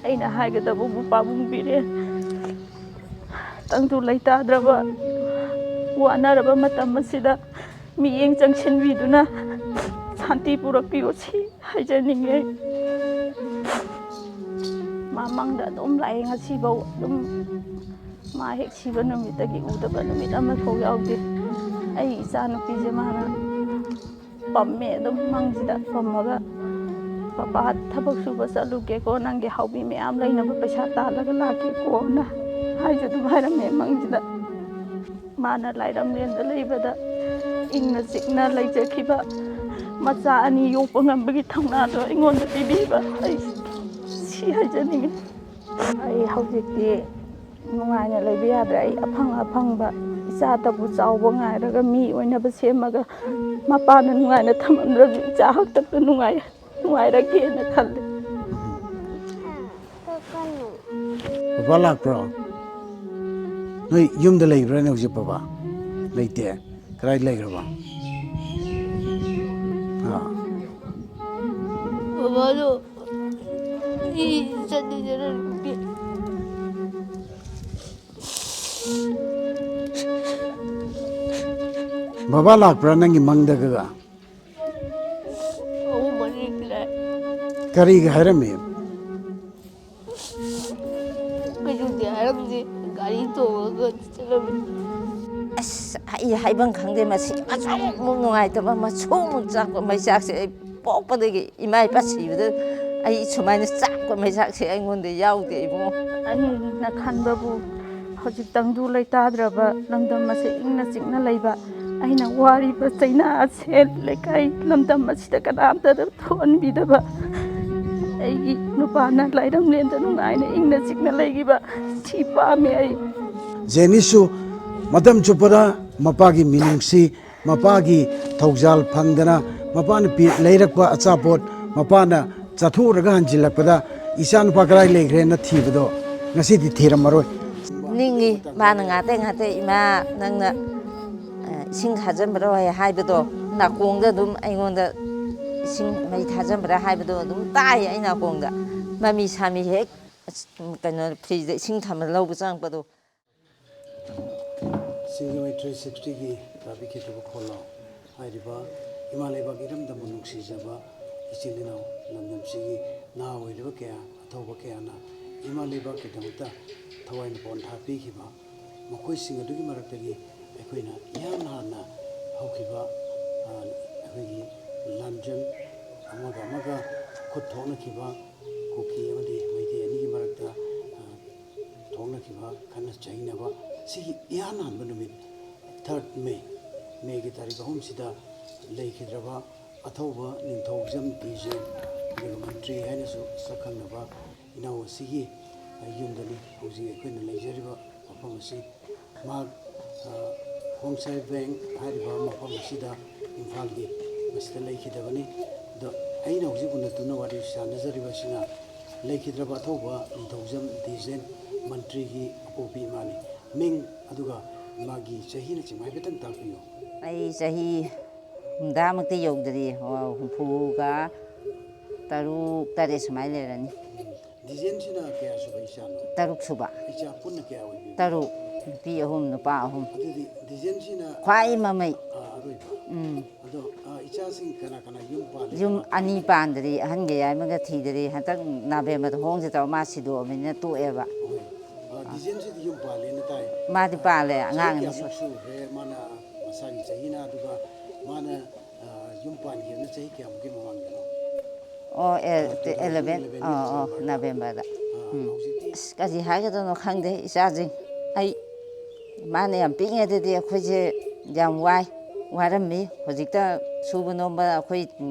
ꯑꯩꯅ ꯍꯥꯏꯒꯗꯕꯕꯨ ꯄꯥꯕꯨꯡ ꯕꯤꯔꯦꯟ ꯇꯪꯗꯨ ꯂꯩꯇꯥꯗ꯭ꯔꯕ ꯋꯥꯅꯔꯕ ꯃꯇꯝ ꯑꯁꯤꯗ ꯃꯤꯠꯌꯦꯡ ꯆꯪꯁꯤꯟꯕꯤꯗꯨꯅ ꯁꯥꯟꯇꯤ ꯄꯨꯔꯛꯄꯤꯌꯨ ꯁꯤ ꯍꯥꯏꯖꯅꯤꯡꯉꯦ ꯃꯃꯥꯡꯗ ꯑꯗꯨꯝ ꯂꯥꯛꯑꯦ ꯉꯁꯤꯐꯥꯎ ꯑꯗꯨꯝ ꯃꯥ ꯍꯦꯛ ꯁꯤꯕ ꯅꯨꯃꯤꯠꯇꯒꯤ ꯎꯗꯕ ꯅꯨꯃꯤꯠ ꯑꯃꯐꯥꯎ ꯌꯥꯎꯗꯦ ꯑꯩ ꯏꯆꯥ ꯅꯨꯄꯤꯁꯦ ꯃꯥꯅ ꯄꯝꯃꯦ ꯑꯗꯨꯝ ꯃꯪꯁꯤꯗ ꯄꯝꯃꯒ ꯄꯄꯥ ꯊꯕꯛ ꯁꯨꯕ ꯆꯠꯂꯨꯒꯦꯀꯣ ꯅꯪꯒꯤ ꯍꯥꯎꯕꯤ ꯃꯌꯥꯝ ꯂꯩꯅꯕ ꯄꯩꯁꯥ ꯇꯥꯜꯂꯒ ꯂꯥꯛꯀꯦꯀꯣꯅ ꯍꯥꯏꯁꯨ ꯑꯗꯨꯝ ꯍꯥꯏꯔꯝꯃꯦ ꯃꯪꯁꯤꯗ ꯃꯥꯅ ꯂꯥꯏꯔꯝꯂꯦꯟꯗ ꯂꯩꯕꯗ ꯏꯪꯅ ꯆꯤꯛꯅ ꯂꯩꯖꯈꯤꯕ ꯃꯆꯥ ꯑꯅꯤ ꯌꯣꯛꯄ ꯉꯝꯕꯒꯤ ꯊꯧꯅꯥꯗꯣ ꯑꯩꯉꯣꯟꯗ ꯄꯤꯕꯤꯕ ꯑꯩ ꯁꯤ ꯍꯥꯏꯖꯅꯤꯡꯉꯤ ꯑꯩ ꯍꯧꯖꯤꯛꯇꯤ ꯅꯨꯡꯉꯥꯏꯅ ꯂꯩꯕ ꯌꯥꯗ꯭ꯔꯦ ꯑꯩ ꯑꯐꯪ ꯑꯐꯪꯕ ꯏꯆꯥꯇꯕꯨ ꯆꯥꯎꯕ ꯉꯥꯏꯔꯒ ꯃꯤ ꯑꯣꯏꯅꯕ ꯁꯦꯝꯃꯒ ꯃꯄꯥꯅ ꯅꯨꯡꯉꯥꯏꯅ ꯊꯝꯃꯝꯗ꯭ꯔꯁꯨ ꯏꯆꯥ ꯍꯥꯛꯇꯛꯇ ꯅꯨꯡꯉꯥꯏꯔꯒꯦꯅ ꯈꯜꯂꯦ ꯕꯕꯥ ꯂꯥꯛꯄ꯭ꯔꯣ ꯅꯣꯏ ꯌꯨꯝꯗ ꯂꯩꯕ꯭ꯔꯥꯅꯦ ꯍꯧꯖꯤꯛ ꯕꯕꯥ ꯂꯩꯇꯦ ꯀꯗꯥꯏ ꯂꯩꯈ꯭ꯔꯕ ꯕꯕꯥꯗꯣ ꯆꯠꯂꯤꯗꯅ ꯕꯕꯥ ꯂꯥꯛꯄ꯭ꯔꯥ ꯅꯪꯒꯤ ꯃꯪꯗꯒ ꯑꯍꯨꯝ ꯃꯔꯤꯔꯛꯇꯤ ꯂꯥꯛꯑꯦ ꯀꯔꯤꯒ ꯍꯥꯏꯔꯝꯃꯤ ꯀꯩꯁꯨꯗꯤ ꯍꯥꯏꯔꯝꯗꯦ ꯒꯥꯔꯤ ꯇꯣꯡꯉꯒ ꯆꯠꯂꯝꯃꯤ ꯑꯁ ꯑꯩ ꯍꯥꯏꯐꯝ ꯈꯪꯗꯦ ꯃꯁꯤ ꯑꯁꯨꯛꯃꯨꯛ ꯅꯨꯡꯉꯥꯏꯇꯕ ꯃꯁꯨꯃꯨꯛ ꯆꯥꯛꯄ ꯃꯩꯆꯥꯛꯁꯦ ꯑꯩ ꯄꯣꯛꯄꯗꯒꯤ ꯏꯃꯥ ꯏꯄꯥ ꯁꯤꯕꯗ ꯑꯩ ꯁꯨꯃꯥꯏꯅ ꯆꯥꯛꯄ ꯃꯩꯆꯥꯛꯁꯦ ꯑꯩꯉꯣꯟꯗ ꯌꯥꯎꯗꯦ ꯏꯕꯨꯡꯉꯣ ꯑꯩꯅ ꯈꯟꯕꯕꯨ ꯍꯧꯖꯤꯛꯇꯪꯗꯨ ꯂꯩꯇꯥꯗ꯭ꯔꯕ ꯂꯝꯗꯝ ꯑꯁꯦ ꯏꯪꯅ ꯆꯤꯛꯅ ꯂꯩꯕ ꯑꯩꯅ ꯋꯥꯔꯤꯕ ꯆꯩꯅꯥ ꯁꯦꯜ ꯂꯩꯀꯥꯏ ꯂꯝꯗꯝ ꯑꯁꯤꯗ ꯀꯅꯥꯝꯇꯗ ꯊꯣꯛꯍꯟꯕꯤꯗꯕ ꯑꯩꯒꯤ ꯅꯨꯄꯥꯅ ꯂꯥꯏꯔꯝꯂꯦꯟꯗ ꯅꯨꯡꯉꯥꯏꯅ ꯏꯪꯅ ꯆꯤꯛꯅ ꯂꯩꯈꯤꯕ ꯁꯤ ꯄꯥꯝꯃꯦ ꯑꯩ ꯖꯦꯅꯤꯁꯨ ꯃꯇꯝ ꯆꯨꯞꯄꯗ ꯃꯄꯥꯒꯤ ꯃꯤꯅꯨꯡꯁꯤ ꯃꯄꯥꯒꯤ ꯊꯧꯖꯥꯜ ꯐꯪꯗꯅ ꯃꯄꯥꯅ ꯂꯩꯔꯛꯄ ꯑꯆꯥꯄꯣꯠ ꯃꯄꯥꯅ ꯆꯠꯊꯣꯛꯎꯔꯒ ꯍꯟꯖꯤꯜꯂꯛꯄꯗ ꯏꯆꯥ ꯅꯨꯄꯥ ꯀꯗꯥꯏ ꯂꯩꯈ꯭ꯔꯦꯅ ꯊꯤꯕꯗꯣ ꯉꯁꯤꯗꯤ ꯊꯤꯔꯝꯃꯔꯣꯏ ꯅꯤꯡꯉꯤ ꯃꯥꯅ ꯉꯥꯇꯦ ꯏꯃꯥ ꯅꯪꯅ ꯏꯁꯤꯡ ꯊꯥꯖꯟꯕ꯭ꯔꯣ ꯍꯥꯏꯕꯗꯣ ꯅꯥꯀꯣꯡꯗ ꯑꯗꯨꯝ ꯑꯩꯉꯣꯟꯗ ꯏꯁꯤꯡ ꯃꯩ ꯊꯥꯖꯟꯕ꯭ꯔꯥ ꯍꯥꯏꯕꯗꯣ ꯑꯗꯨꯝ ꯇꯥꯏ ꯑꯩ ꯅꯥꯀꯣꯡꯗ ꯃꯃꯤ ꯁꯥꯃꯤ ꯍꯦꯛ ꯀꯩꯅꯣ ꯐ꯭ꯔꯤꯖꯇ ꯏꯁꯤꯡ ꯊꯝꯕ ꯂꯧꯕ ꯆꯪꯉꯛꯄꯗꯣ ꯁꯤꯡꯖꯃꯩ 360ꯒꯤ ꯇꯥꯕꯤꯈꯤꯗ꯭ꯔꯕ ꯈꯣꯜꯂꯥꯎ ꯍꯥꯏꯔꯤꯕ ꯏꯃꯥ ꯂꯩꯕꯥꯛ ꯏꯔꯝꯗꯝꯕꯨ ꯅꯨꯡꯁꯤꯖꯕ ꯏꯆꯤꯜ ꯏꯅꯥꯎ ꯂꯝꯗꯝꯁꯤꯒꯤ ꯅꯍꯥ ꯑꯣꯏꯔꯤꯕ ꯀꯌꯥ ꯑꯊꯧꯕ ꯀꯌꯥꯅ ꯏꯃꯥ ꯂꯩꯕꯥꯛꯀꯤꯗꯃꯛꯇ ꯊꯋꯥꯏ ꯄꯣꯟꯊꯥ ꯄꯤꯈꯤꯕ ꯃꯈꯣꯏꯁꯤꯡ ꯑꯗꯨꯒꯤ ꯃꯔꯛꯇꯒꯤ ꯑꯩꯈꯣꯏꯅ ꯏꯍꯥꯟ ꯍꯥꯟꯅ ꯍꯧꯈꯤꯕ ꯑꯩꯈꯣꯏꯒꯤ ꯂꯥꯟꯖꯪ ꯑꯃꯒ ꯑꯃꯒ ꯈꯨꯠ ꯊꯣꯛꯅꯈꯤꯕ ꯀꯨꯀꯤ ꯑꯃꯗꯤ ꯃꯩꯇꯩ ꯑꯅꯤꯒꯤ ꯃꯔꯛꯇ ꯊꯣꯛꯅꯈꯤꯕ ꯈꯠꯅ ꯆꯩꯅꯕ ꯁꯤꯒꯤ ꯏꯍꯥꯟ ꯍꯥꯟꯕ ꯅꯨꯃꯤꯠ 3 ꯃꯦꯒꯤ ꯇꯥꯔꯤꯛ 3ꯁꯤꯗ ꯂꯩꯈꯤꯗ꯭ꯔꯕ ꯑꯊꯧꯕ ꯅꯤꯡꯊꯧꯖꯝ ꯗꯤꯖꯦꯟ ꯑꯗꯨꯒ ꯃꯟꯇ꯭ꯔꯤ ꯍꯥꯏꯅꯁꯨ ꯁꯛꯈꯪꯅꯕ ꯏꯅꯥꯎ ꯑꯁꯤꯒꯤ ꯌꯨꯝꯗꯅꯤ ꯍꯧꯖꯤꯛ ꯑꯩꯈꯣꯏꯅ ꯂꯩꯖꯔꯤꯕ ꯃꯐꯝ ꯑꯁꯤ ꯃꯍꯥꯛ ꯍꯣꯝꯁꯥꯏ ꯕꯦꯡ ꯍꯥꯏꯔꯤꯕ ꯃꯐꯝ ꯑꯁꯤꯗ ꯏꯝꯐꯥꯜꯒꯤ ꯃꯁꯤꯗ ꯂꯩꯈꯤꯗꯕꯅꯤ ꯑꯗꯣ ꯑꯩꯅ ꯍꯧꯖꯤꯛ ꯎꯅꯗꯨꯅ ꯋꯥꯔꯤ ꯁꯥꯟꯅꯖꯔꯤꯕꯁꯤꯅ ꯂꯩꯈꯤꯗ꯭ꯔꯕ ꯑꯊꯧꯕ ꯅꯤꯡꯊꯧꯖꯝ ꯗꯤꯖꯦꯟ ꯃꯟꯇ꯭ꯔꯤꯒꯤ ꯑꯄꯣꯛꯄꯤ ꯏꯃꯥꯅꯤ ꯃꯤꯡ ꯑꯗꯨꯒ ꯃꯥꯒꯤ ꯆꯍꯤꯅꯆꯤꯡꯕ ꯍꯥꯏꯐꯦꯠꯇꯪ ꯇꯥꯛꯄꯤꯌꯨ ꯑꯩ ꯆꯍꯤ 50ꯃꯨꯛꯇꯤ ꯌꯧꯗ꯭ꯔꯤ 64 7 ꯁꯨꯃꯥꯏꯅ ꯂꯩꯔꯅꯤ ꯗꯤꯖꯦꯟꯁꯤꯅ ꯀꯌꯥ ꯁꯨꯕ ꯏꯆꯥꯅꯣ 3 ꯁꯨꯕ ꯏꯆꯥ ꯄꯨꯟꯅ ꯀꯌꯥ ꯑꯣꯏꯕꯤꯕ 3 ꯅꯨꯄꯤ 3 ꯅꯨꯄꯥ 3 ꯑꯗꯨꯗꯤ ꯗꯤꯖꯦꯟꯁꯤꯅ ꯈ꯭ꯋꯥꯏ ꯃꯃꯩ ꯑꯔꯣꯏꯕ ꯑꯗꯣ ꯏꯆꯥꯁꯤꯡ ꯀꯅꯥ ꯀꯅꯥ ꯌꯨꯝ ꯄꯥꯜꯂꯦ ꯌꯨꯝ ꯀꯅꯥ 2 ꯄꯥꯟꯗ꯭ꯔꯤ ꯑꯍꯟꯒ ꯌꯥꯏꯃꯒ ꯊꯤꯗ꯭ꯔꯤ ꯍꯟꯗꯛ ꯅꯕꯦꯝꯕꯔꯗ ꯍꯣꯡꯁꯦ ꯇꯧꯔ ꯃꯥ ꯁꯤꯗꯣꯛꯑꯕꯅꯤꯅ ꯇꯣꯛꯑꯦꯕ ꯗꯤꯖꯦꯟꯁꯤꯗꯤ ꯌꯨꯝ ꯄꯥꯜꯂꯦꯅ ꯇꯥꯏ ꯃꯥꯗꯤ ꯄꯥꯜꯂꯦ ꯆꯍꯤ ꯑꯉꯥꯡ 2 ꯀꯌꯥꯃꯨꯛ ꯁꯨꯔꯦ ꯁꯨꯈ꯭ꯔꯦ ꯃꯥꯅ ꯃꯁꯥꯒꯤ ꯆꯍꯤꯅ ꯑꯗꯨꯒ ꯃꯥꯅ ꯌꯨꯝ ꯄꯥꯟꯈꯤꯕꯅ ꯆꯍꯤ ꯀꯌꯥꯃꯨꯛꯀꯤ ꯃꯃꯥꯡꯗꯅꯣ ꯑꯣ 11 2011ꯒꯤ ꯅꯕꯦꯝꯕꯔꯗ ꯍꯧꯖꯤꯛꯇꯤ ꯑꯁ ꯀꯔꯤ ꯍꯥꯏꯒꯗꯣꯏꯅꯣ ꯈꯪꯗꯦ ꯏꯆꯥꯁꯤꯡ ꯑꯩ ꯃꯥꯅ ꯌꯥꯝ ꯄꯤꯛꯉꯩꯗꯗꯤ ꯑꯩꯈꯣꯏꯁꯦ ꯌꯥꯝ ꯋꯥꯔꯝꯃꯤ ꯍꯧꯖꯤꯛꯇ ꯁꯨꯕ ꯅꯣꯝꯕ ꯑꯩꯈꯣꯏ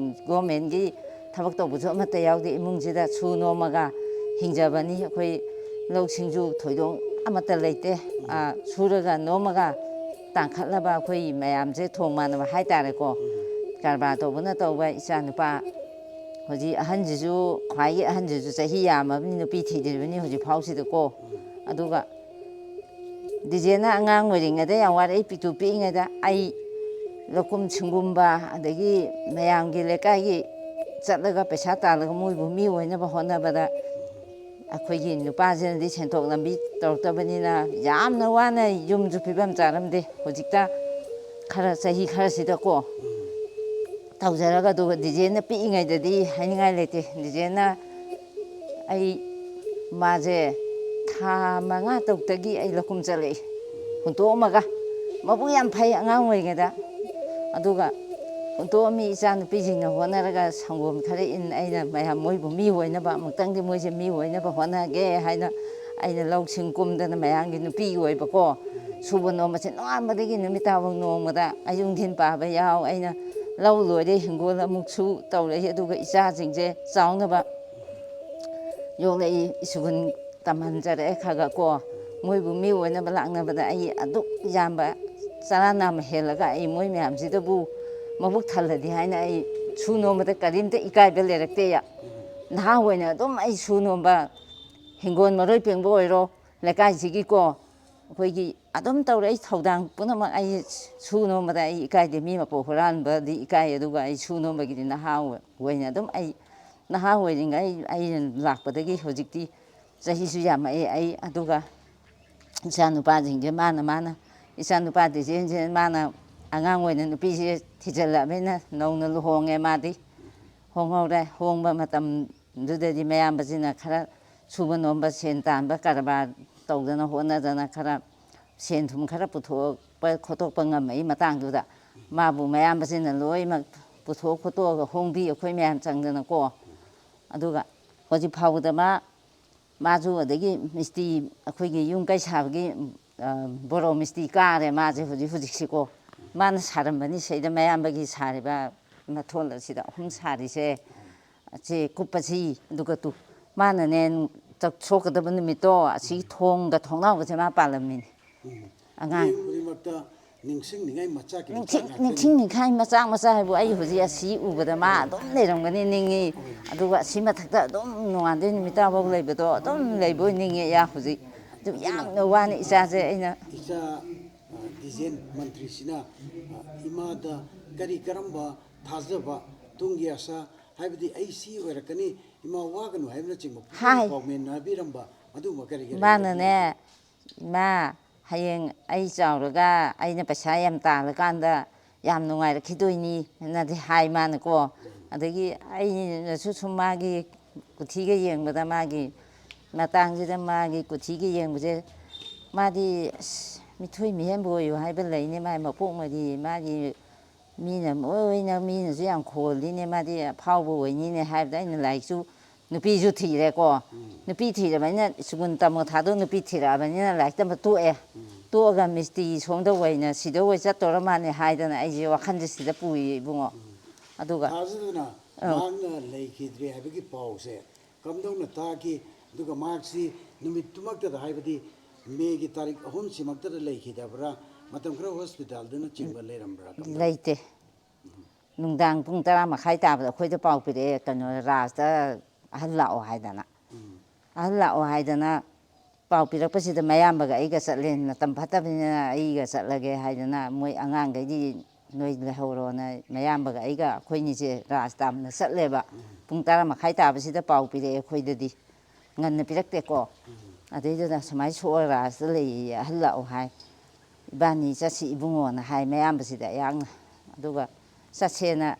ꯒꯣꯔꯃꯦꯟꯒꯤ ꯊꯕꯛ ꯇꯧꯕꯁꯨ ꯑꯃꯠꯇ ꯌꯥꯎꯗꯦ ꯏꯃꯨꯡꯁꯤꯗ ꯁꯨ ꯅꯣꯝꯃꯒ ꯍꯤꯡꯖꯕꯅꯤ ꯑꯩꯈꯣꯏ ꯂꯧꯁꯤꯡꯁꯨ ꯊꯣꯏꯗꯣꯛ ꯑꯃꯠꯇ ꯂꯩꯇꯦ ꯁꯨꯔꯒ ꯅꯣꯝꯃꯒ ꯇꯥꯡꯈꯠꯂꯕ ꯑꯩꯈꯣꯏ ꯃꯌꯥꯝꯁꯦ ꯊꯣꯡ ꯃꯥꯟꯅꯕ ꯍꯥꯏꯇꯥꯔꯦꯀꯣ ꯀꯔꯕꯥꯔ ꯇꯧꯕꯅ ꯇꯧꯕ ꯏꯆꯥ ꯅꯨꯄꯥ ꯍꯧꯖꯤꯛ ꯑꯍꯟꯁꯤꯁꯨ ꯈ꯭ꯋꯥꯏꯒꯤ ꯑꯍꯟꯁꯤꯁꯨ ꯆꯍꯤ ꯌꯥꯝꯃꯕꯅꯤ ꯅꯨꯄꯤ ꯊꯤꯗ꯭ꯔꯤꯕꯅꯤ ꯍꯧꯖꯤꯛ ꯐꯥꯎꯁꯤꯗꯀꯣ ꯑꯗꯨꯒ ꯗꯤꯖꯦꯟꯅ ꯑꯉꯥꯡ ꯑꯣꯏꯔꯤꯉꯩꯗ ꯌꯥꯝ ꯋꯥꯔꯛꯏ ꯄꯤꯛꯇꯨ ꯄꯤꯛꯏꯉꯩꯗ ꯑꯩ ꯂꯧꯀꯨꯝ ꯁꯤꯡꯒꯨꯝꯕ ꯑꯗꯒꯤ ꯃꯌꯥꯝꯒꯤ ꯂꯩꯀꯥꯏꯒꯤ ꯆꯠꯂꯒ ꯄꯩꯁꯥ ꯇꯥꯜꯂꯒ ꯃꯣꯏꯕꯨ ꯃꯤ ꯑꯣꯏꯅꯕ ꯍꯣꯠꯅꯕꯗ ꯑꯩꯈꯣꯏꯒꯤ ꯅꯨꯄꯥꯁꯤꯅꯗꯤ ꯁꯦꯟꯊꯣꯛ ꯂꯝꯕꯤ ꯇꯧꯔꯛꯇꯕꯅꯤꯅ ꯌꯥꯝꯅ ꯋꯥꯅ ꯌꯨꯝꯁꯨ ꯐꯤꯕꯝ ꯆꯥꯔꯝꯗꯦ ꯍꯧꯖꯤꯛꯇ ꯈꯔ ꯆꯍꯤ ꯈꯔꯁꯤꯗꯀꯣ ꯇꯧꯖꯔꯒ ꯑꯗꯨꯒ ꯗꯤꯖꯦꯟꯅ ꯄꯤꯛꯏꯉꯩꯗꯗꯤ ꯍꯥꯏꯅꯤꯡꯉꯥꯏ ꯂꯩꯇꯦ ꯗꯤꯖꯦꯟꯅ ꯑꯩ ꯃꯥꯁꯦ ꯊꯥ 5 ꯇꯔꯨꯛꯇꯒꯤ ꯑꯩ ꯂꯧꯈꯨꯝ ꯆꯠꯂꯛꯏ ꯍꯨꯟꯇꯣꯛꯑꯝꯃꯒ ꯃꯕꯨꯛ ꯌꯥꯝ ꯐꯩ ꯑꯉꯥꯡ ꯑꯣꯏꯔꯤꯉꯩꯗ ꯑꯗꯨꯒ ꯍꯨꯟꯇꯣꯛꯑꯝꯃꯤ ꯏꯆꯥ ꯅꯨꯄꯤꯁꯤꯡꯅ ꯍꯣꯠꯅꯔꯒ ꯁꯪꯒꯣꯝ ꯈꯔ ꯏꯟ ꯑꯩꯅ ꯃꯌꯥꯝ ꯃꯣꯏꯕꯨ ꯃꯤ ꯑꯣꯏꯅꯕ ꯑꯃꯨꯛꯇꯪꯗꯤ ꯃꯣꯏꯁꯦ ꯃꯤ ꯑꯣꯏꯅꯕ ꯍꯣꯠꯅꯒꯦ ꯍꯥꯏꯅ ꯑꯩꯅ ꯂꯧꯁꯤꯡ ꯀꯨꯝꯗꯅ ꯃꯌꯥꯝꯒꯤ ꯅꯨꯄꯤ ꯑꯣꯏꯕꯀꯣ ꯁꯨꯕ ꯅꯣꯝꯕꯁꯦ ꯅꯣꯡꯉꯥꯟꯕꯗꯒꯤ ꯅꯨꯃꯤꯠ ꯇꯥꯐꯥꯎ ꯅꯣꯡꯃꯗ ꯑꯌꯨꯛ ꯅꯨꯡꯊꯤꯟ ꯄꯥꯕ ꯌꯥꯎ ꯑꯩꯅ ꯂꯧ ꯂꯣꯏꯔꯦ ꯍꯤꯡꯒꯣꯜ ꯑꯃꯨꯛꯁꯨ ꯇꯧꯔꯛꯏ ꯑꯗꯨꯒ ꯏꯆꯥꯁꯤꯡꯁꯦ ꯆꯥꯎꯅꯕ ꯌꯣꯛꯂꯛꯏ ꯁꯨꯒꯨꯟ ꯇꯝꯍꯟꯖꯔꯛꯑꯦ ꯈꯔ ꯈꯔ ꯀꯣ ꯃꯣꯏꯕꯨ ꯃꯤ ꯑꯣꯏꯅꯕ ꯂꯥꯛꯅꯕꯗ ꯑꯩ ꯑꯗꯨꯛ ꯌꯥꯝꯕ ꯆꯔꯥ ꯅꯥꯝꯃ ꯍꯦꯜꯂꯒ ꯑꯩ ꯃꯣꯏ ꯃꯌꯥꯝꯁꯤꯗꯕꯨ ꯃꯕꯨꯛ ꯊꯜꯂꯗꯤ ꯍꯥꯏꯅ ꯑꯩ ꯁꯨ ꯅꯣꯝꯕꯗ ꯀꯔꯤꯝꯇ ꯏꯀꯥꯏꯕ ꯂꯩꯔꯛꯇꯦ ꯅꯍꯥ ꯑꯣꯏꯅ ꯑꯗꯨꯝ ꯑꯩ ꯁꯨ ꯅꯣꯝꯕ ꯍꯤꯡꯒꯣꯜ ꯃꯔꯣꯏ ꯄꯦꯡꯕ ꯑꯣꯏꯔꯣ ꯂꯩꯀꯥꯏꯁꯤꯒꯤꯀꯣ ꯑꯩꯈꯣꯏꯒꯤ ꯑꯗꯨꯝ ꯇꯧꯔꯛꯏ ꯊꯧꯗꯥꯡ ꯄꯨꯝꯅꯃꯛ ꯑꯩ ꯁꯨ ꯅꯣꯝꯕꯗ ꯑꯩ ꯏꯀꯥꯏꯗꯦ ꯃꯤ ꯃꯄꯣꯛ ꯍꯨꯔꯥꯟꯕꯗꯤ ꯏꯀꯥꯏ ꯑꯗꯨꯒ ꯑꯩ ꯁꯨ ꯅꯣꯝꯕꯒꯤꯗꯤ ꯅꯍꯥ ꯑꯣꯏꯅ ꯑꯗꯨꯝ ꯑꯩ ꯅꯍꯥ ꯑꯣꯏꯔꯤꯉꯩ ꯑꯩꯅ ꯂꯥꯛꯄꯗꯒꯤ ꯍꯧꯖꯤꯛꯇꯤ ꯆꯍꯤꯁꯨ ꯌꯥꯝꯃꯛꯑꯦ ꯑꯩ ꯑꯗꯨꯒ ꯏꯆꯥ ꯅꯨꯄꯥꯁꯤꯡꯁꯦ ꯃꯥꯅ ꯏꯆा ꯅꯨꯄꯥ ꯗꯤꯖꯦꯟꯁꯦ ꯃꯥꯅ ꯑꯉꯥꯡ ꯑꯣꯏꯅ ꯅꯨꯄꯤꯁꯦ ꯊꯤꯖꯤꯜꯂꯛꯑꯕꯅꯤꯅ ꯅꯧꯅ ꯂꯨꯍꯣꯡꯉꯦ ꯃꯥꯗꯤ ꯍꯣꯡꯍꯧꯔꯦ ꯍꯣꯡꯕ ꯃꯇꯝꯗꯨꯗꯗꯤ ꯃꯌꯥꯝꯕꯁꯤꯅ ꯈꯔ ꯁꯨꯕ ꯅꯣꯝꯕ ꯁꯦꯟ ꯇꯥꯟꯕ ꯀꯔꯕꯥꯔ ꯇꯧꯗꯅ ꯍꯣꯠꯅꯗꯅꯈꯔ ꯁꯦꯟ ꯊꯨꯝꯈꯔ ꯄꯨꯊꯣꯛꯄ ꯈꯣꯠꯇꯣꯛꯄ ꯉꯝꯃꯛꯏ ꯃꯇꯥꯡꯗꯨꯗ ꯃꯥꯕꯨ ꯃꯌꯥꯝꯕꯁꯤꯅ ꯂꯣꯏꯅꯃꯛ ꯄꯨꯊꯣꯛ ꯈꯣꯠꯇꯣꯛꯑꯒ ꯍꯣꯡꯕꯤ ꯑꯩꯈꯣꯏ ꯃꯌꯥꯝ ꯆꯪꯗꯅꯀꯣ ꯑꯗꯨꯒ ꯍꯧꯖꯤꯛ ꯐꯥꯎꯕꯗ ꯃꯥꯁꯨ ꯑꯗꯒꯤ ꯃꯤꯁꯇꯤ ꯑꯩꯈꯣꯏꯒꯤ ꯌꯨꯝ ꯀꯩ ꯁꯥꯕꯒꯤ ꯕꯣꯔꯣ ꯃꯤꯁꯇꯤ ꯀꯥꯔꯦ ꯃꯥꯁꯦ ꯍꯧꯖꯤꯛꯁꯤꯀꯣ ꯃꯥꯅ ꯁꯥꯔꯝꯕꯅꯤ ꯁꯤꯗ ꯃꯌꯥꯝꯕꯒꯤ ꯁꯥꯔꯤꯕ ꯃꯊꯣꯜ ꯑꯁꯤꯗ 3 ꯁꯥꯔꯤꯁꯦ ꯁꯤ ꯀꯨꯞꯄꯁꯤ ꯑꯗꯨꯒ ꯃꯥꯅꯅꯦ ꯁꯣꯛꯀꯗꯕ ꯅꯨꯃꯤꯠꯇꯣ ꯑꯁꯤ ꯊꯣꯡꯒ ꯊꯣꯡꯅꯥꯎꯒꯁꯦ ꯃꯥ ꯄꯥꯜꯂꯝꯃꯤꯅꯤ ꯑꯉꯥꯡ ꯃꯤꯠꯌꯦꯡ ꯈꯨꯗꯤꯡꯃꯛꯇ ꯅꯤꯡꯁꯤꯡꯅꯤꯡꯉꯥꯏ ꯃꯆꯥꯛꯀꯤ ꯃꯆꯥꯛ ꯉꯥꯛꯇꯅꯤ ꯅꯤꯡꯁꯤꯡꯅꯤꯡꯈꯥꯏ ꯃꯆꯥ ꯍꯥꯏꯕꯨ ꯑꯩ ꯍꯧꯖꯤꯛ ꯑꯁꯤ ꯎꯕꯗ ꯃꯥ ꯑꯗꯨꯝ ꯂꯩꯔꯝꯒꯅꯤ ꯅꯤꯡꯉꯤ ꯑꯗꯨꯒ ꯑꯁꯤ ꯃꯊꯛꯇ ꯑꯗꯨꯝ ꯅꯣꯡꯉꯥꯟꯗꯩ ꯅꯨꯃꯤꯠ ꯇꯥꯐꯥꯎ ꯂꯩꯕꯗꯣ ꯑꯗꯨꯝ ꯂꯩꯕꯣꯏ ꯅꯤꯡꯉꯤ ꯍꯧꯖꯤꯛ ꯑꯗꯨꯝ ꯑꯗꯨꯅ ꯌꯥꯝꯅ ꯋꯥꯅ ꯏꯆꯥꯁꯦ ꯑꯩꯅ ꯏꯆꯥ ꯗꯤꯖꯦꯟ ꯃꯟꯇ꯭ꯔꯤꯁꯤꯅ ꯏꯃꯥꯗ ꯀꯔꯝꯕ ꯊꯥꯖꯕ ꯇꯨꯡꯒꯤ ꯑꯁꯥ ꯍꯥꯏꯕꯗꯤ ꯑꯩ ꯁꯤ ꯑꯣꯏꯔꯛꯀꯅꯤ ꯏꯃꯥ ꯋꯥꯒꯅꯨ ꯍꯥꯏꯕꯅꯆꯤꯡꯕ ꯍꯥꯏ ꯄꯥꯎꯃꯦꯟ ꯍꯥꯏꯕꯤꯔꯝꯕ ꯑꯗꯨꯒꯨꯝꯕ ꯀꯔꯤ ꯃꯥꯅꯅꯦ ꯏꯃꯥ ꯍꯌꯦꯡ ꯑꯩ ꯆꯥꯎꯔꯒ ꯑꯩꯅ ꯄꯩꯁꯥ ꯌꯥꯝ ꯇꯥꯜꯂꯀꯥꯟꯗ ꯌꯥꯝ ꯅꯨꯡꯉꯥꯏꯔꯛꯈꯤꯗꯣꯏꯅꯤ ꯅꯗꯤ ꯍꯥꯏ ꯃꯥꯅꯀꯣ ꯑꯗꯒꯤ ꯑꯩꯅꯁꯨ ꯁꯨꯝ ꯃꯥꯒꯤ ꯀꯨꯊꯤꯒ ꯌꯦꯡꯕꯗ ꯃꯥꯒꯤ ꯃꯇꯥꯡꯁꯤꯗ ꯃꯥꯒꯤ ꯀꯨꯊꯤꯒ ꯌꯦꯡꯕꯁꯦ ꯃꯥꯗꯤ ꯃꯤꯊꯣꯏ ꯃꯤꯍꯦꯟꯕ ꯑꯣꯏꯌꯨ ꯍꯥꯏꯕ ꯂꯩꯅꯦ ꯃꯥꯒꯤ ꯃꯄꯣꯛ ꯃꯔꯤ ꯃꯥꯒꯤ ꯃꯤꯅꯁꯨ ꯌꯥꯝ ꯈꯣꯜꯂꯤꯅꯦ ꯃꯥꯗꯤ ꯑꯐꯥꯎꯕ ꯑꯣꯏꯅꯤꯅꯦ ꯍꯥꯏꯕꯗ ꯑꯩꯅ ꯂꯥꯏꯔꯤꯛꯁꯨ ꯅꯨꯄꯤꯁꯨ ꯊꯤꯔꯦꯀꯣ ꯅꯨꯄꯤ ꯊꯤꯔꯕꯅꯤꯅ ꯁꯨꯒꯨꯟ ꯇꯝꯃꯣ ꯊꯥꯗꯣꯛ ꯅꯨꯄꯤ ꯊꯤꯔꯛꯑꯕꯅꯤꯅ ꯂꯥꯏꯔꯤꯛ ꯇꯝꯕ ꯇꯣꯛꯑꯦ ꯇꯣꯛꯑꯒ ꯃꯤꯁꯇꯤ ꯁꯣꯝꯗ ꯑꯣꯏꯅ ꯁꯤꯗ ꯑꯣꯏ ꯆꯠꯇꯧꯔ ꯃꯥꯜꯅꯦ ꯍꯥꯏꯗꯅ ꯑꯩꯁꯦ ꯋꯥꯈꯜꯁꯦ ꯁꯤꯗ ꯄꯨꯏꯌꯦ ꯏꯕꯨꯡꯉꯣ ꯑꯗꯨꯒ ꯊꯥꯖꯗꯅ ꯃꯍꯥꯛꯅ ꯂꯩꯈꯤꯗ꯭ꯔꯦ ꯍꯥꯏꯕꯒꯤ ꯄꯥꯎꯁꯦ ꯀꯝꯗꯧꯅ ꯇꯥꯈꯤ ꯑꯗꯨꯒ ꯃꯍꯥꯛꯁꯤ ꯅꯨꯃꯤꯠꯇꯨꯃꯛꯇꯗ ꯍꯥꯏꯕꯗꯤ ꯃꯦꯒꯤ ꯇꯥꯔꯤꯛ 3ꯁꯤꯃꯛꯇꯗ ꯂꯩꯈꯤꯗꯕ꯭ꯔꯥ ꯃꯇꯝ ꯈꯔ ꯍꯣꯁꯄꯤꯇꯥꯜꯗꯅ ꯆꯤꯡꯕ ꯂꯩꯔꯝꯕ꯭ꯔꯥ ꯂꯩꯇꯦ ꯅꯨꯡꯗꯥꯡ ꯄꯨꯡ 10:30 ꯇꯥꯕꯗ ꯑꯩꯈꯣꯏꯗ ꯄꯥꯎ ꯄꯤꯔꯛꯑꯦ ꯀꯩꯅꯣ ꯔꯥꯖꯇ ꯑꯍꯜ ꯂꯥꯛꯑꯣ ꯍꯥꯏꯗꯅ ꯄꯥꯎ ꯄꯤꯔꯛꯄꯁꯤꯗ ꯃꯌꯥꯝꯕꯒ ꯑꯩꯒ ꯆꯠꯂꯦ ꯃꯇꯝ ꯐꯠꯇꯕꯅꯤꯅ ꯑꯩꯒ ꯆꯠꯂꯒꯦ ꯍꯥꯏꯗꯅ ꯃꯣꯏ ꯑꯉꯥꯡꯈꯩꯗꯤ ꯅꯣꯏ ꯂꯩꯍꯧꯔꯣꯅ ꯃꯌꯥꯝꯕꯒ ꯑꯩꯒ ꯑꯩꯈꯣꯏꯅꯤꯁꯦ ꯔꯥꯖ ꯇꯥꯝꯅ ꯆꯠꯂꯦꯕ ꯄꯨꯡ 10:30 ꯇꯥꯕꯁꯤꯗ ꯄꯥꯎ ꯄꯤꯔꯛꯑꯦ ꯑꯩꯈꯣꯏꯗꯗꯤ ꯉꯟꯅ ꯄꯤꯔꯛꯇꯦꯀꯣ ꯑꯗꯩꯗꯨꯗ ꯁꯨꯃꯥꯏꯅ ꯁꯣꯛꯑ ꯔꯥꯖꯇ ꯂꯩꯌꯦ ꯑꯍꯜ ꯂꯥꯛꯑꯣ ꯍꯥꯏ ꯏꯕꯥꯅꯤ ꯆꯠꯁꯤ ꯏꯕꯨꯡꯉꯣꯅ ꯍꯥꯏ ꯃꯌꯥꯝꯕꯁꯤꯗ ꯑꯩꯍꯥꯛꯅ ꯑꯗꯨꯒ ꯆꯠꯁꯦꯅ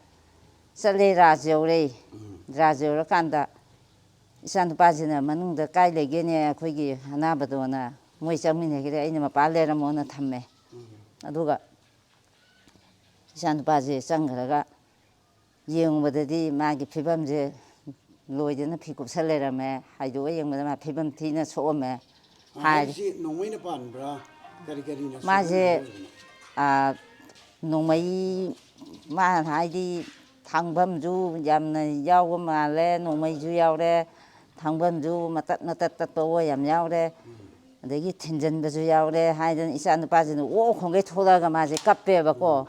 ꯆꯠꯂꯦ ꯔꯥꯖ ꯌꯧꯔꯦ ꯔꯥꯖ ꯌꯧꯔꯀꯥꯟꯗ ꯏꯆꯥ ꯅꯨꯄꯥꯁꯤꯅ ꯃꯅꯨꯡꯗ ꯀꯥꯏ ꯂꯩꯒꯦꯅꯦ ꯑꯩꯈꯣꯏꯒꯤ ꯑꯅꯥꯕꯗꯣꯅ ꯃꯣꯏ ꯆꯪꯃꯤꯟꯅꯈꯤꯔꯦ ꯑꯩꯅ ꯃꯄꯥꯟ ꯂꯩꯔꯝꯃꯣꯅ ꯊꯝꯃꯦ ꯑꯗꯨꯒ ꯏꯆꯥ ꯅꯨꯄꯥꯁꯦ ꯆꯪꯈ꯭ꯔꯒ ꯌꯦꯡꯕꯗꯗꯤ ꯃꯥꯒꯤ ꯐꯤꯕꯝꯁꯦ ꯂꯣꯏꯗꯅ ꯐꯤ ꯀꯨꯞꯁꯜ ꯂꯩꯔꯝꯃꯦ ꯍꯥꯏꯗꯣꯛꯑ ꯌꯦꯡꯕꯗ ꯃꯥ ꯐꯤꯕꯝ ꯊꯤꯅ ꯁꯣꯛꯑꯝꯃꯦ ꯍꯥꯏꯔꯤ ꯍꯥꯏꯕꯁꯤ ꯅꯣꯡꯃꯩꯅ ꯄꯥꯟꯕ꯭ꯔꯥ ꯀꯔꯤꯅ ꯃꯥꯁꯦ ꯁꯣꯛꯍꯟꯕ ꯑꯣꯏꯕꯅꯣ ꯅꯣꯡꯃꯩ ꯃꯥꯅ ꯍꯥꯏꯗꯤ ꯊꯥꯡꯐꯝꯁꯨ ꯌꯥꯝꯅ ꯌꯥꯎꯕ ꯃꯥꯜꯂꯦ ꯅꯣꯡꯃꯩꯁꯨ ꯌꯥꯎꯔꯦ ꯊꯥꯡꯐꯝꯁꯨ ꯃꯇꯠ ꯇꯠꯄ ꯌꯥꯝ ꯌꯥꯎꯔꯦ ꯑꯗꯒꯤ ꯊꯤꯟꯖꯟꯕꯁꯨ ꯌꯥꯎꯔꯦ ꯍꯥꯏꯗꯅ ꯏꯆꯥ ꯅꯨꯄꯥꯁꯤꯅ ꯈꯣꯡꯒꯩ ꯊꯣꯛꯂꯛꯑꯒ ꯃꯥꯁꯦ ꯀꯞꯄꯦꯕꯀꯣ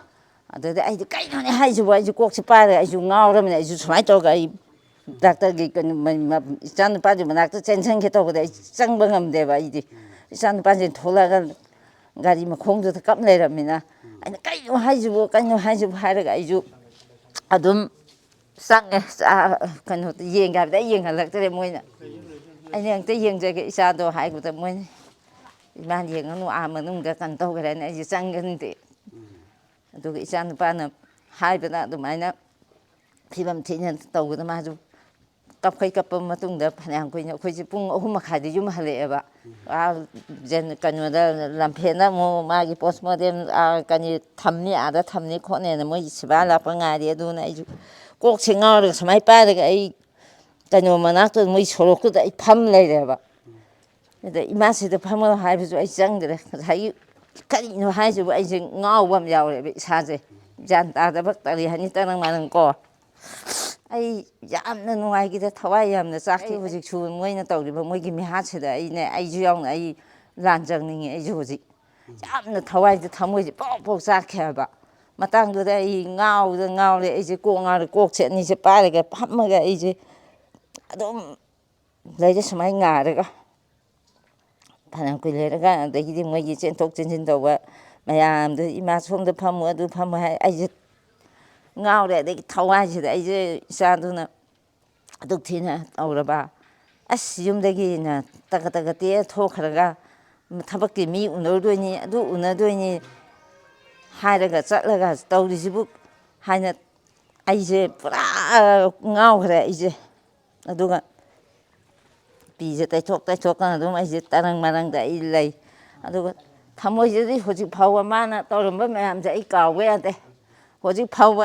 ꯑꯗꯨꯗ ꯑꯩꯗꯤ ꯀꯩꯅꯣꯅꯦ ꯍꯥꯏꯁꯤꯕꯨ ꯑꯩꯁꯨ ꯀꯣꯛꯁꯦ ꯄꯥꯏꯔꯒ ꯑꯩꯁꯨ ꯉꯥꯎꯔꯕꯅꯤꯅ ꯑꯩꯁꯨ ꯁꯨꯃꯥꯏꯅ ꯇꯧꯔꯒ ꯑꯩ ꯗꯥꯛꯇꯔꯒꯤ ꯏꯆꯥ ꯅꯨꯄꯥꯗꯨ ꯃꯅꯥꯛꯇ ꯆꯦꯟꯁꯤꯟꯒꯦ ꯇꯧꯕꯗ ꯑꯩ ꯆꯪꯕ ꯉꯝꯗꯦꯕ ꯑꯩꯗꯤ ꯏꯆꯥ ꯅꯨꯄꯥꯁꯤ ꯊꯣꯛꯂꯛꯑꯒ ꯒꯥꯔꯤ ꯃꯈꯣꯡꯗꯨꯗ ꯀꯞ ꯂꯩꯔꯝꯃꯤꯅ ꯑꯩꯅ ꯀꯩꯅꯣ ꯍꯥꯏꯁꯤꯕꯨ ꯍꯥꯏꯔꯒ ꯑꯩꯁꯨ ꯑꯗꯨꯝ ꯆꯪꯉꯦ ꯀꯩꯅꯣ ꯌꯦꯡꯒꯦ ꯍꯥꯏꯕꯗ ꯑꯩ ꯌꯦꯡꯍꯜꯂꯛꯇ꯭ꯔꯦ ꯃꯣꯏꯅ ꯑꯩꯅ ꯑꯝꯇ ꯌꯦꯡꯖꯒꯦ ꯏꯆꯥꯗꯣ ꯍꯥꯏꯕꯗ ꯃꯣꯏꯅ ꯏꯃꯥ ꯌꯦꯡꯉꯅꯨ ꯃꯅꯨꯡꯗ ꯀꯩꯅꯣ ꯇꯧꯈ꯭ꯔꯦꯅ ꯑꯩꯁꯦ ꯆꯪꯒꯟꯗꯦ ꯑꯗꯨꯒ ꯏꯆꯥ ꯅꯨꯄꯥꯅ ꯍꯥꯏꯕꯗ ꯑꯗꯨꯃꯥꯏꯅ ꯐꯤꯕꯝ ꯊꯤꯅ ꯇꯧꯕꯗ ꯃꯥꯁꯨ ꯀꯞꯄ ꯃꯇꯨꯡꯗ ꯐꯅꯌꯥꯝ ꯀꯨꯏꯅ ꯑꯩꯈꯣꯏꯁꯦ ꯄꯨꯡ 3:30ꯗ ꯌꯨꯝ ꯍꯜꯂꯛꯑꯦꯕ ꯀꯩꯅꯣꯗ ꯂꯝꯐꯦꯟꯗ ꯑꯃꯨꯛ ꯃꯥꯒꯤ ꯄꯣꯁꯃꯣꯔꯇꯦꯝ ꯀꯩꯅꯣ ꯊꯝꯅꯤ ꯑꯥꯗ ꯊꯝꯅꯤ ꯈꯣꯠꯅꯦꯅ ꯃꯣꯏ ꯁꯤꯕꯥ ꯂꯥꯛꯄ ꯉꯥꯏꯔꯤ ꯑꯗꯨꯅ ꯑꯩꯁꯨ ꯀꯣꯛꯁꯦ ꯉꯥꯎꯔꯒ ꯁꯨꯃꯥꯏꯅ ꯄꯥꯏꯔꯒ ꯑꯩ ꯀꯩꯅꯣ ꯃꯅꯥꯛꯇꯨꯗ ꯃꯣꯏ ꯁꯣꯔꯣꯛꯇꯨꯗ ꯑꯩ ꯐꯝ ꯂꯩꯔꯦꯕ ꯑꯗ ꯏꯃꯥꯁꯤꯗ ꯐꯝꯃꯣ ꯍꯥꯏꯕꯁꯨ ꯑꯩ ꯆꯪꯗ꯭ꯔꯦ ꯉꯁꯥꯏꯒꯤ ꯀꯔꯤꯅꯣ ꯍꯥꯏꯁꯤꯕꯨ ꯑꯩꯁꯦ ꯉꯥꯎꯕ ꯑꯃ ꯌꯥꯎꯔꯦꯕ ꯏꯁꯥꯁꯦ ꯒ꯭ꯌꯥꯟ ꯇꯥꯗꯕ ꯀꯔꯤ ꯍꯥꯏꯅꯤ ꯇꯔꯪ ꯃꯔꯪꯀꯣ ꯑꯩ ꯌꯥꯝꯅ ꯅꯨꯡꯉꯥꯏꯈꯤꯗ ꯊꯋꯥꯏ ꯌꯥꯝꯅ ꯆꯥꯛꯈꯤ ꯍꯧꯖꯤꯛꯁꯨ ꯃꯣꯏꯅ ꯇꯧꯔꯤꯕ ꯃꯣꯏꯒꯤ ꯃꯤꯍꯥꯠꯁꯤꯗ ꯑꯩꯁꯨ ꯌꯥꯎꯅ ꯑꯩ ꯂꯥꯟꯖꯪꯅꯤꯡꯉꯦ ꯑꯩꯁꯨ ꯍꯧꯖꯤꯛ ꯌꯥꯝꯅ ꯊꯋꯥꯏꯁꯦ ꯊꯃꯣꯏꯁꯦ ꯄꯣꯛ ꯄꯣꯛ ꯆꯥꯛꯈꯤ ꯍꯥꯏꯕ ꯃꯇꯥꯡꯗꯨꯗ ꯑꯩ ꯉꯥꯎꯔꯦ ꯑꯩꯁꯦ ꯀꯣꯛ ꯉꯥꯎꯔꯦ ꯀꯣꯛꯁꯦ ꯑꯅꯤꯁꯦ ꯄꯥꯏꯔꯒ ꯐꯝꯃꯒ ꯑꯩꯁꯦ ꯑꯗꯨꯝ ꯂꯩꯔꯦ ꯁꯨꯃꯥꯏꯅ ꯉꯥꯔꯒ ꯐꯅꯌꯥꯝ ꯀꯨꯏ ꯂꯩꯔꯒ ꯑꯗꯒꯤꯗꯤ ꯃꯣꯏꯒꯤ ꯆꯦꯟꯊꯣꯛ ꯆꯦꯟꯁꯤꯟ ꯇꯧꯕ ꯃꯌꯥꯝꯗꯨ ꯏꯃꯥ ꯁꯣꯝꯗ ꯐꯝꯃꯨ ꯑꯗꯨ ꯐꯝꯃꯨ ꯍꯥꯏ ꯑꯩꯁꯦ ꯉꯥꯎꯔꯦ ꯑꯗꯒꯤ ꯊꯋꯥꯏꯁꯤꯗ ꯑꯩꯁꯦ ꯏꯆꯥꯗꯨꯅ ꯑꯗꯨꯛ ꯊꯤꯅ ꯇꯧꯔꯕ ꯑꯁ ꯌꯨꯝꯗꯒꯤꯅ ꯇꯒꯠ ꯇꯦꯛꯑ ꯊꯣꯛꯈ꯭ꯔꯒ ꯊꯕꯛꯀꯤ ꯃꯤ ꯎꯅꯔꯨꯗꯣꯏꯅꯤ ꯑꯗꯨ ꯎꯅꯗꯣꯏꯅꯤ ꯍꯥꯏꯔꯒ ꯆꯠꯂꯒ ꯇꯧꯔꯤꯁꯤꯕꯨ ꯍꯥꯏꯅ ꯑꯩꯁꯦ ꯄꯨꯔꯥ ꯉꯥꯎꯈ꯭ꯔꯦ ꯑꯩꯁꯦ ꯑꯗꯨꯒ ꯄꯤꯁꯦ ꯇꯩꯊꯣꯛꯇꯅ ꯑꯗꯨꯝ ꯑꯩꯁꯦ ꯇꯔꯪ ꯃꯔꯪꯗ ꯑꯩ ꯂꯩ ꯑꯗꯨꯒ ꯊꯃꯣꯏꯁꯤꯗꯤ ꯍꯧꯖꯤꯛ ꯐꯥꯎꯕ ꯃꯥꯅ ꯇꯧꯔꯝꯕ ꯃꯌꯥꯝꯁꯦ ꯑꯩ ꯀꯥꯎꯕ ꯌꯥꯗꯦ ꯍꯧꯖꯤꯛ ꯐꯥꯎꯕ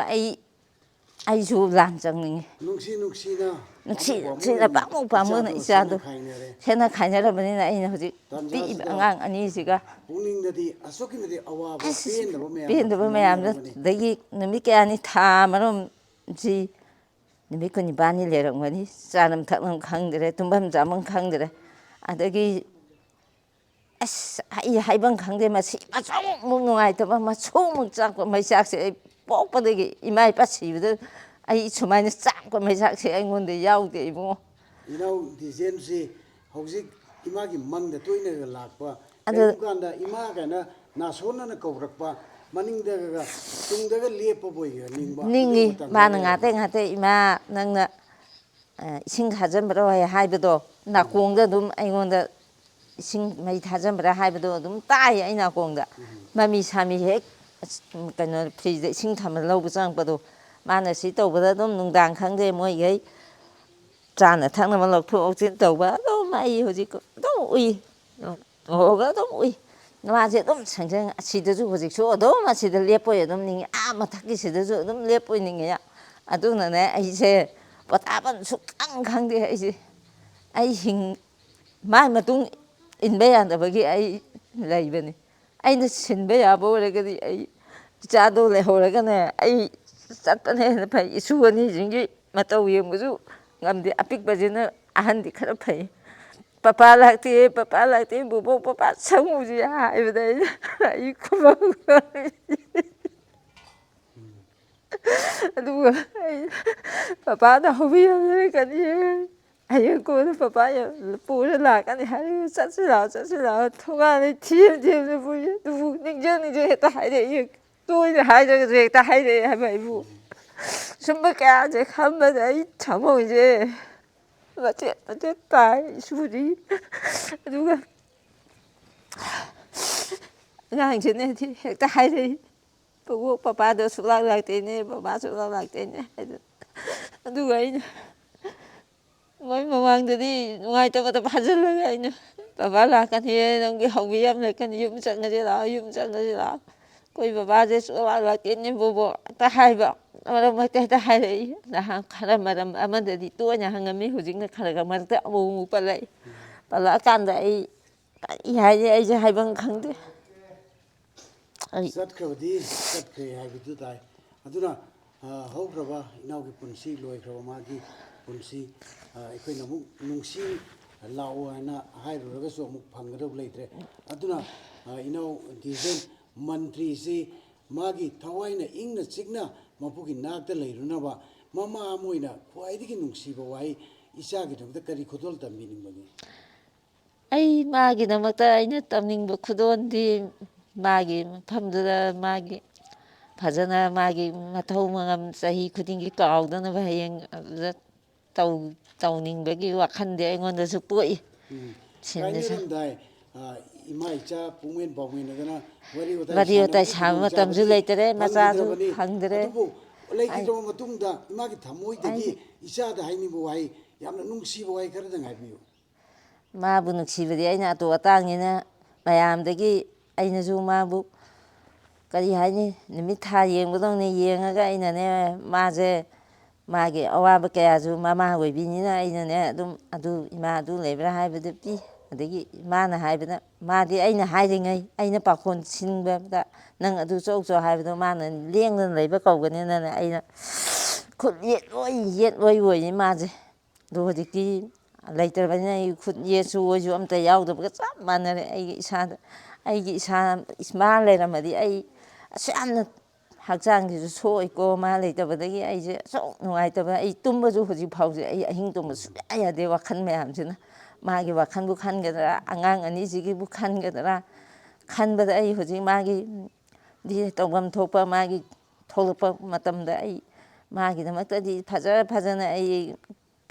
ꯑꯩꯁꯨ ꯂꯥꯟ ꯆꯪꯅꯤꯡꯉꯤ ꯅꯨꯡꯁꯤꯅ ꯅꯨꯡꯁꯤꯅ ꯄꯥꯝꯃꯨ ꯄꯥꯝꯃꯨꯅ ꯁꯦꯠꯅ ꯏꯆꯥꯗꯣ ꯈꯥꯏꯅꯔꯦ ꯁꯦꯠꯅ ꯈꯥꯏꯅꯔꯕꯅꯤꯅ ꯑꯩꯅ ꯍꯧꯖꯤꯛ ꯄꯤꯛꯏꯕ ꯇꯥꯟꯖꯥꯁꯤꯗ ꯑꯉꯥꯡ ꯑꯅꯤꯁꯤꯒ ꯄꯨꯛꯅꯤꯡꯗꯗꯤ ꯑꯁꯨꯛꯀꯤ ꯃꯇꯤꯛ ꯑꯋꯥꯕ ꯑꯁ ꯄꯦꯟꯗꯕ ꯃꯌꯥꯝꯗꯣ ꯄꯦꯟꯗꯕ ꯃꯌꯥꯝꯗꯣ ꯊꯦꯡꯅꯃꯤꯟꯅꯔꯝꯒꯅꯤ ꯑꯗꯒꯤ ꯅꯨꯃꯤꯠ ꯀꯌꯥꯅꯤ ꯊꯥ ꯑꯃꯔꯣꯝꯁꯤ ꯅꯨꯃꯤꯠ 15ꯅꯤ ꯂꯩꯔꯝꯒꯅꯤ ꯆꯥꯅꯝ ꯊꯛꯅꯝ ꯈꯪꯗ꯭ꯔꯦ ꯇꯨꯝꯐꯝ ꯆꯥꯐꯝ ꯈꯪꯗ꯭ꯔꯦ ꯑꯗꯒꯤ ꯑꯁ ꯑꯩ ꯍꯥꯏꯐꯝ ꯈꯪꯗꯦ ꯃꯁꯤ ꯃꯆꯨꯃꯨꯛ ꯅꯨꯡꯉꯥꯏꯇꯕ ꯃꯆꯨꯃꯨꯛ ꯆꯥꯛꯄ ꯃꯩꯆꯥꯛꯁꯦ ꯑꯩ ꯄꯣꯛꯄꯗꯒꯤ ꯏꯃꯥ ꯏꯄꯥ ꯁꯤꯕꯗ ꯑꯩ ꯁꯨꯃꯥꯏꯅ ꯆꯥꯛꯄ ꯃꯩꯆꯥꯛꯁꯦ ꯑꯩꯉꯣꯟꯗ ꯌꯥꯎꯗꯦ ꯏꯕꯨꯡꯉꯣ ꯏꯅꯥꯎ ꯗꯤꯖꯦꯟꯁꯤ ꯍꯧꯖꯤꯛ ꯏꯃꯥꯒꯤ ꯃꯪꯗ ꯇꯣꯏꯅꯒ ꯂꯥꯛꯄ ꯑꯗꯨ ꯀꯔꯤꯒꯨꯝꯕ ꯀꯥꯟꯗ ꯏꯃꯥ ꯀꯥꯏꯅ ꯅꯥꯁꯣꯟꯅꯅ ꯀꯧꯔꯛꯄ ꯃꯅꯤꯡꯗꯒ ꯇꯨꯡꯗꯒ ꯂꯦꯞꯄꯕꯣꯏ ꯅꯤꯡꯕ ꯑꯗꯨꯒꯤ ꯅꯤꯡꯉꯤ ꯃꯇꯝꯗ ꯃꯥꯅ ꯂꯩꯔꯕ꯭ꯔꯥ ꯉꯥꯇꯩ ꯏꯃꯥ ꯅꯪꯅ ꯏꯁꯤꯡ ꯊꯥꯖꯟꯕ꯭ꯔꯣ ꯍꯥꯏꯕꯗꯣ ꯅꯥꯀꯣꯡꯗ ꯑꯗꯨꯝ ꯑꯩꯉꯣꯟꯗ ꯏꯁꯤꯡ ꯃꯩ ꯊꯥꯖꯟꯕ꯭ꯔꯥ ꯍꯥꯏꯕꯗꯣ ꯑꯗꯨꯝ ꯇꯥꯏ ꯑꯩ ꯅꯥꯀꯣꯡꯗ ꯃꯃꯤ ꯁꯥꯃꯤ ꯍꯦꯛ ꯀꯩꯅꯣ ꯐ꯭ꯔꯤꯖꯇ ꯏꯁꯤꯡ ꯊꯝꯕ ꯂꯧꯕ ꯆꯪꯉꯛꯄꯗꯣ ꯃꯥꯅ ꯁꯤ ꯇꯧꯕꯗ ꯑꯗꯨꯝ ꯅꯨꯡꯗꯥꯡ ꯈꯪꯗꯦ ꯃꯣꯏꯈꯩ ꯆꯥꯅ ꯊꯛꯅꯕ ꯂꯧꯊꯣꯛ ꯂꯧꯁꯤꯟ ꯇꯧꯕ ꯑꯗꯨꯝ ꯑꯩ ꯍꯧꯖꯤꯛ ꯑꯗꯨꯝ ꯎꯏ ꯂꯨꯍꯣꯡꯉꯒ ꯑꯗꯨꯝ ꯎꯏ ꯃꯥꯁꯦ ꯑꯗꯨꯝ ꯁꯪꯁꯪ ꯑꯁꯤꯗꯁꯨ ꯍꯧꯖꯤꯛꯁꯨ ꯑꯗꯨꯝ ꯑꯁꯤꯗ ꯂꯦꯞꯄꯣꯏ ꯑꯗꯨꯝ ꯅꯤꯡꯉꯤ ꯃꯊꯛꯀꯤꯁꯤꯗꯁꯨ ꯑꯗꯨꯝ ꯂꯦꯞꯄꯣꯏ ꯅꯤꯡꯉꯤ ꯑꯗꯨꯅꯅꯦ ꯑꯩꯁꯦ ꯄꯣꯊꯥꯐꯝ ꯁꯨꯛꯈꯪ ꯈꯪꯗꯦ ꯑꯩ ꯃꯥꯏ ꯃꯇꯨꯡ ꯏꯟꯕ ꯌꯥꯗꯕꯒꯤ ꯑꯩ ꯂꯩꯕꯅꯤ ꯑꯩꯅ ꯁꯤꯟꯕ ꯌꯥꯕ ꯑꯣꯏꯔꯒꯗꯤ ꯑꯩ ꯏꯆꯥꯗꯣ ꯂꯩꯍꯧꯔꯒꯅꯦ ꯑꯩ ꯆꯠꯄꯅ ꯍꯦꯟꯅ ꯐꯩ ꯏꯁꯨ ꯑꯅꯤꯁꯤꯡꯒꯤ ꯃꯇꯧ ꯌꯦꯡꯕꯁꯨ ꯉꯝꯗꯦ ꯑꯄꯤꯛꯄꯁꯤꯅ ꯑꯍꯟꯗꯤ ꯈꯔ ꯐꯩ ꯄꯄꯥ ꯂꯥꯛꯇꯦ ꯕꯣꯕꯣꯛ ꯄꯄꯥ ꯁꯪꯉꯨꯁꯤ ꯍꯥꯏꯕꯗ ꯑꯩ ꯑꯗꯨꯒ ꯑꯩ ꯄꯄꯥꯅ ꯍꯧꯕꯤꯔꯝꯀꯅꯤ ꯍꯌꯦꯡ ꯀꯣꯟꯅ ꯄꯄꯥ ꯄꯨꯔ ꯂꯥꯛꯀꯅꯤ ꯍꯥꯏꯔꯒ ꯆꯠꯁꯤ ꯂꯥꯛꯑꯣ ꯊꯣꯡꯒꯥꯟꯗꯩ ꯊꯦꯝ ꯄꯨꯏ ꯑꯗꯨꯕꯨ ꯅꯤꯡꯖꯪ ꯍꯦꯛꯇ ꯍꯥꯏꯔꯛꯏ ꯇꯣꯏꯅ ꯍꯥꯏꯗ꯭ꯔꯒꯁꯨ ꯍꯦꯛꯇ ꯍꯥꯏꯔꯛꯑꯦ ꯍꯥꯏꯕ ꯑꯩꯕꯨ ꯁꯨꯝꯕ ꯀꯌꯥꯁꯦ ꯈꯟꯕꯗ ꯑꯩ ꯊꯃꯣꯏꯁꯦ ꯃꯆꯦꯠ ꯃꯆꯦꯠ ꯇꯥꯏ ꯏꯁꯨꯁꯤ ꯑꯗꯨꯒ ꯑꯉꯥꯡꯁꯤꯅ ꯍꯦꯛꯇ ꯍꯥꯏꯔꯛꯏ ꯕꯣꯕꯣꯛ ꯄꯄꯥꯗꯣ ꯁꯨꯛꯂꯥꯛ ꯂꯥꯛꯇꯦꯅꯦ ꯕꯕꯥ ꯁꯨꯛꯂꯥꯛ ꯂꯥꯛꯇꯦꯅꯦ ꯍꯥꯏꯗꯅ ꯑꯗꯨꯒ ꯑꯩꯅ ꯃꯣꯏ ꯃꯃꯥꯡꯗꯗꯤ ꯅꯨꯡꯉꯥꯏꯇꯕꯗ ꯐꯥꯖꯤꯜꯂꯒ ꯑꯩꯅ ꯕꯕꯥ ꯂꯥꯛꯀꯅꯤ ꯅꯪꯒꯤ ꯍꯧꯕꯤ ꯌꯥꯝ ꯂꯩꯀꯅꯤ ꯌꯨꯝ ꯆꯪꯉꯁꯤ ꯂꯥꯛꯑꯣ ꯑꯩꯈꯣꯏ ꯕꯕꯥꯁꯦ ꯁꯨꯛꯂꯥꯛ ꯂꯥꯛꯇꯦꯅꯦ ꯕꯣꯕꯣꯛ ꯍꯦꯛꯇ ꯍꯥꯏꯕ ꯃꯔꯛ ꯃꯔꯛꯇ ꯍꯦꯛꯇ ꯍꯥꯏꯔꯛꯏ ꯅꯍꯥꯟ ꯈꯔ ꯃꯔꯝ ꯑꯃꯗꯗꯤ ꯇꯣꯏꯅ ꯍꯪꯉꯝꯃꯤ ꯍꯧꯖꯤꯛꯅ ꯈꯔ ꯃꯔꯛꯇ ꯑꯃꯨꯛ ꯄꯜꯂꯛꯏ ꯄꯜꯂꯛꯑꯀꯥꯟꯗ ꯑꯩ ꯀꯔꯤ ꯍꯥꯏꯅꯤ ꯑꯩꯁꯦ ꯍꯥꯏꯐꯝ ꯈꯪꯗꯦ ꯆꯠꯈ꯭ꯔꯕꯗꯤ ꯆꯠꯈ꯭ꯔꯦ ꯍꯥꯏꯕꯗꯨ ꯇꯥꯏ ꯑꯗꯨꯅ ꯍꯧꯈ꯭ꯔꯕ ꯏꯅꯥꯎꯒꯤ ꯄꯨꯟꯁꯤ ꯂꯣꯏꯈ꯭ꯔꯕ ꯃꯥꯒꯤ ꯄꯨꯟꯁꯤ ꯑꯩꯈꯣꯏꯅ ꯑꯃꯨꯛ ꯅꯨꯡꯁꯤ ꯂꯥꯛꯑꯣ ꯍꯥꯏꯅ ꯍꯥꯏꯔꯨꯔꯒꯁꯨ ꯑꯃꯨꯛ ꯐꯪꯒꯗꯕ ꯂꯩꯇ꯭ꯔꯦ ꯑꯗꯨꯅ ꯏꯅꯥꯎ ꯗꯤꯖꯦꯟ ꯃꯟꯇ꯭ꯔꯤꯁꯤ ꯃꯥꯒꯤ ꯊꯋꯥꯏꯅ ꯏꯪꯅ ꯆꯤꯛꯅ ꯃꯄꯨꯒꯤ ꯅꯥꯛꯇ ꯂꯩꯔꯨꯅꯕ ꯃꯃꯥ ꯑꯃ ꯑꯣꯏꯅ ꯈ꯭ꯋꯥꯏꯗꯒꯤ ꯅꯨꯡꯁꯤꯕ ꯋꯥꯍꯩ ꯏꯆꯥꯒꯤꯗꯃꯛꯇ ꯀꯔꯤ ꯈꯨꯗꯣꯜ ꯇꯝꯕꯤꯅꯤꯡꯕꯒꯦ ꯑꯩ ꯃꯥꯒꯤꯗꯃꯛꯇ ꯑꯩꯅ ꯇꯝꯅꯤꯡꯕ ꯈꯨꯗꯣꯜꯗꯤ ꯃꯥꯒꯤ ꯃꯐꯝꯗꯨꯗ ꯃꯥꯒꯤ ꯐꯖꯅ ꯃꯥꯒꯤ ꯃꯊꯧ ꯃꯉꯝ ꯆꯍꯤ ꯈꯨꯗꯤꯡꯒꯤ ꯀꯥꯎꯗꯅꯕ ꯍꯌꯦꯡ ꯑꯗꯨꯗ ꯇꯧꯅꯤꯡꯕꯒꯤ ꯋꯥꯈꯜꯗꯤ ꯑꯩꯉꯣꯟꯗꯁꯨ ꯄꯣꯛꯏ ꯁꯤꯟꯗꯁꯨ ꯀꯥꯏꯅꯔꯝꯗꯥꯏ ꯏꯃꯥ ꯏꯆꯥ ꯄꯨꯡꯃꯦꯟ ꯄꯥꯎꯃꯦꯟꯅꯗꯅ ꯋꯥꯔꯤ ꯋꯥꯔꯤ ꯋꯥꯇꯥꯏ ꯁꯥꯟꯅꯕꯒꯤ ꯁꯥꯕ ꯃꯇꯝꯁꯨ ꯈꯨꯗꯣꯡꯆꯥꯕꯗꯤ ꯂꯩꯇꯔꯦ ꯃꯆꯥꯁꯨ ꯐꯪꯈꯤꯗ꯭ꯔꯕꯅꯤ ꯐꯪꯗ꯭ꯔꯦ ꯑꯗꯨꯕꯨ ꯂꯩꯈꯤꯗ꯭ꯔꯕ ꯃꯇꯨꯡꯗ ꯏꯃꯥꯒꯤ ꯊꯃꯣꯏꯗꯒꯤ ꯑꯩ ꯏꯆꯥꯗ ꯍꯥꯏꯅꯤꯡꯕ ꯋꯥꯍꯩ ꯌꯥꯝꯅ ꯅꯨꯡꯁꯤꯕ ꯋꯥꯍꯩ ꯈꯔꯗꯪ ꯍꯥꯏꯕꯤꯌꯨ ꯃꯥꯕꯨ ꯅꯨꯡꯁꯤꯕꯗꯤ ꯑꯩꯅ ꯑꯇꯣ ꯑꯇꯥꯡꯅꯤꯅ ꯃꯌꯥꯝꯗꯒꯤ ꯑꯩꯅꯁꯨ ꯃꯥꯕꯨ ꯀꯔꯤ ꯍꯥꯏꯅꯤ ꯅꯨꯃꯤꯠ ꯊꯥ ꯌꯦꯡꯕꯗꯧꯅ ꯌꯦꯡꯉꯒ ꯑꯩꯅꯅꯦ ꯃꯥꯁꯦ ꯃꯥꯒꯤ ꯑꯋꯥꯕ ꯀꯌꯥꯁꯨ ꯃꯃꯥ ꯑꯣꯏꯕꯤꯅꯤꯅ ꯑꯩꯅꯅꯦ ꯑꯗꯨꯝ ꯑꯗꯨ ꯏꯃꯥ ꯑꯗꯨ ꯂꯩꯕ꯭ꯔꯥ ꯍꯥꯏꯕꯗꯨ ꯄꯤ ꯑꯗꯒꯤ ꯃꯥꯅ ꯍꯥꯏꯕꯗ ꯃꯥꯗꯤ ꯑꯩꯅ ꯍꯥꯏꯔꯤꯉꯩ ꯑꯩꯅ ꯄꯥꯈꯣꯟ ꯁꯤꯟꯕꯗ ꯅꯪ ꯑꯗꯨ ꯆꯧ ꯆꯧ ꯍꯥꯏꯕꯗꯣ ꯃꯥꯅ ꯂꯦꯡꯗꯅ ꯂꯩꯕ ꯀꯧꯒꯅꯤꯅꯅꯦ ꯑꯩꯅ ꯈꯨꯠ ꯌꯦꯠꯂꯣꯏ ꯑꯣꯏꯅꯤ ꯃꯥꯁꯦ ꯑꯗꯣ ꯍꯧꯖꯤꯛꯇꯤ ꯂꯩꯇ꯭ꯔꯕꯅꯤꯅ ꯑꯩ ꯈꯨꯠ ꯌꯦꯠꯁꯨ ꯑꯣꯏꯁꯨ ꯑꯝꯇ ꯌꯥꯎꯗꯕꯒ ꯆꯞ ꯃꯥꯟꯅꯔꯦ ꯑꯩꯒꯤ ꯏꯁꯥꯗ ꯑꯩꯒꯤ ꯃꯥ ꯂꯩꯔꯝꯃꯗꯤ ꯑꯩ ꯑꯁꯨꯛ ꯌꯥꯝꯅ ꯍꯛꯆꯥꯡꯁꯤꯁꯨ ꯁꯣꯛꯏꯀꯣ ꯃꯥ ꯂꯩꯇꯕꯗꯒꯤ ꯑꯩꯁꯦ ꯑꯁꯨꯛ ꯅꯨꯡꯉꯥꯏꯇꯕ ꯑꯩ ꯇꯨꯝꯕꯁꯨ ꯍꯧꯖꯤꯛ ꯐꯥꯎꯁꯦ ꯑꯩ ꯑꯍꯤꯡ ꯇꯨꯝꯕ ꯁꯨꯡꯌꯥ ꯌꯥꯗꯦ ꯋꯥꯈꯜ ꯃꯌꯥꯝꯁꯤꯅ ꯃꯥꯒꯤ ꯋꯥꯈꯜꯕꯨ ꯈꯟꯒꯗ꯭ꯔꯥ ꯑꯉꯥꯡ ꯑꯅꯤꯁꯤꯒꯤꯕꯨ ꯈꯟꯒꯗ꯭ꯔꯥ ꯈꯟꯕꯗ ꯑꯩ ꯍꯧꯖꯤꯛ ꯃꯥꯒꯤ ꯇꯧꯐꯝ ꯊꯣꯛꯄ ꯃꯥꯒꯤ ꯊꯣꯛꯂꯛꯄ ꯃꯇꯝꯗ ꯑꯩ ꯃꯥꯒꯤꯗꯃꯛꯇꯗꯤ ꯐꯖꯅ ꯑꯩ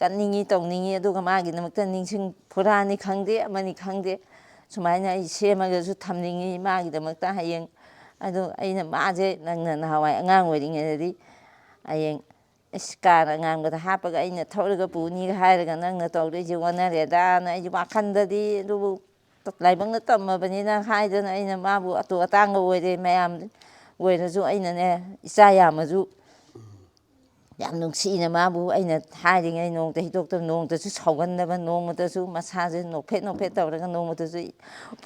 ꯀꯟꯅꯤꯡꯉꯤ ꯇꯧꯅꯤꯡꯉꯤ ꯑꯗꯨꯒ ꯃꯥꯒꯤꯗꯃꯛꯇ ꯅꯤꯡꯁꯤꯡ ꯐꯨꯔꯥꯅꯤ ꯈꯪꯗꯦ ꯑꯃꯅꯤ ꯈꯪꯗꯦ ꯁꯨꯃꯥꯏꯅ ꯑꯩ ꯁꯦꯝꯃꯒꯁꯨ ꯊꯝꯅꯤꯡꯉꯤ ꯃꯥꯒꯤꯗꯃꯛꯇ ꯍꯌꯦꯡ ꯑꯗꯣ ꯑꯩꯅ ꯃꯥꯁꯦ ꯅꯪꯅ ꯅꯍꯥꯟꯋꯥꯏ ꯑꯉꯥꯡ ꯑꯣꯏꯔꯤꯉꯩꯗꯗꯤ ꯍꯌꯦꯡ ꯀꯥꯔ ꯑꯉꯥꯡꯕꯗ ꯍꯥꯞꯄꯒ ꯑꯩꯅ ꯊꯧꯔꯒ ꯄꯨꯅꯤꯒ ꯍꯥꯏꯔꯒ ꯅꯪꯅ ꯇꯧꯗꯣꯏꯁꯦ ꯑꯣꯟꯅꯔꯦꯗꯥꯅ ꯑꯩꯁꯨ ꯋꯥꯈꯜꯗꯗꯤ ꯑꯗꯨꯕꯨ ꯂꯥꯏꯕꯛꯅ ꯇꯝꯃꯕꯅꯤꯅ ꯍꯥꯏꯗꯅ ꯑꯩꯅ ꯃꯥꯕꯨ ꯑꯇꯣ ꯑꯇꯥꯡꯒ ꯑꯣꯏꯔꯦ ꯃꯌꯥꯝ ꯑꯣꯏꯔꯁꯨ ꯑꯩꯅꯅꯦ ꯏꯆꯥ ꯌꯥꯝꯃꯁꯨ ꯌꯥꯝ ꯅꯨꯡꯁꯤꯅ ꯃꯥꯕꯨ ꯑꯩꯅ ꯍꯥꯏꯔꯤꯉꯩ ꯅꯣꯡꯇ ꯍꯤꯗꯣꯛꯇꯕ ꯅꯣꯡꯇꯁꯨ ꯁꯥꯎꯒꯟꯗꯕ ꯅꯣꯡꯃꯇꯁꯨ ꯃꯁꯥꯁꯦ ꯅꯣꯛꯐꯦꯠ ꯇꯧꯔꯒ ꯅꯣꯡꯃꯇꯁꯨ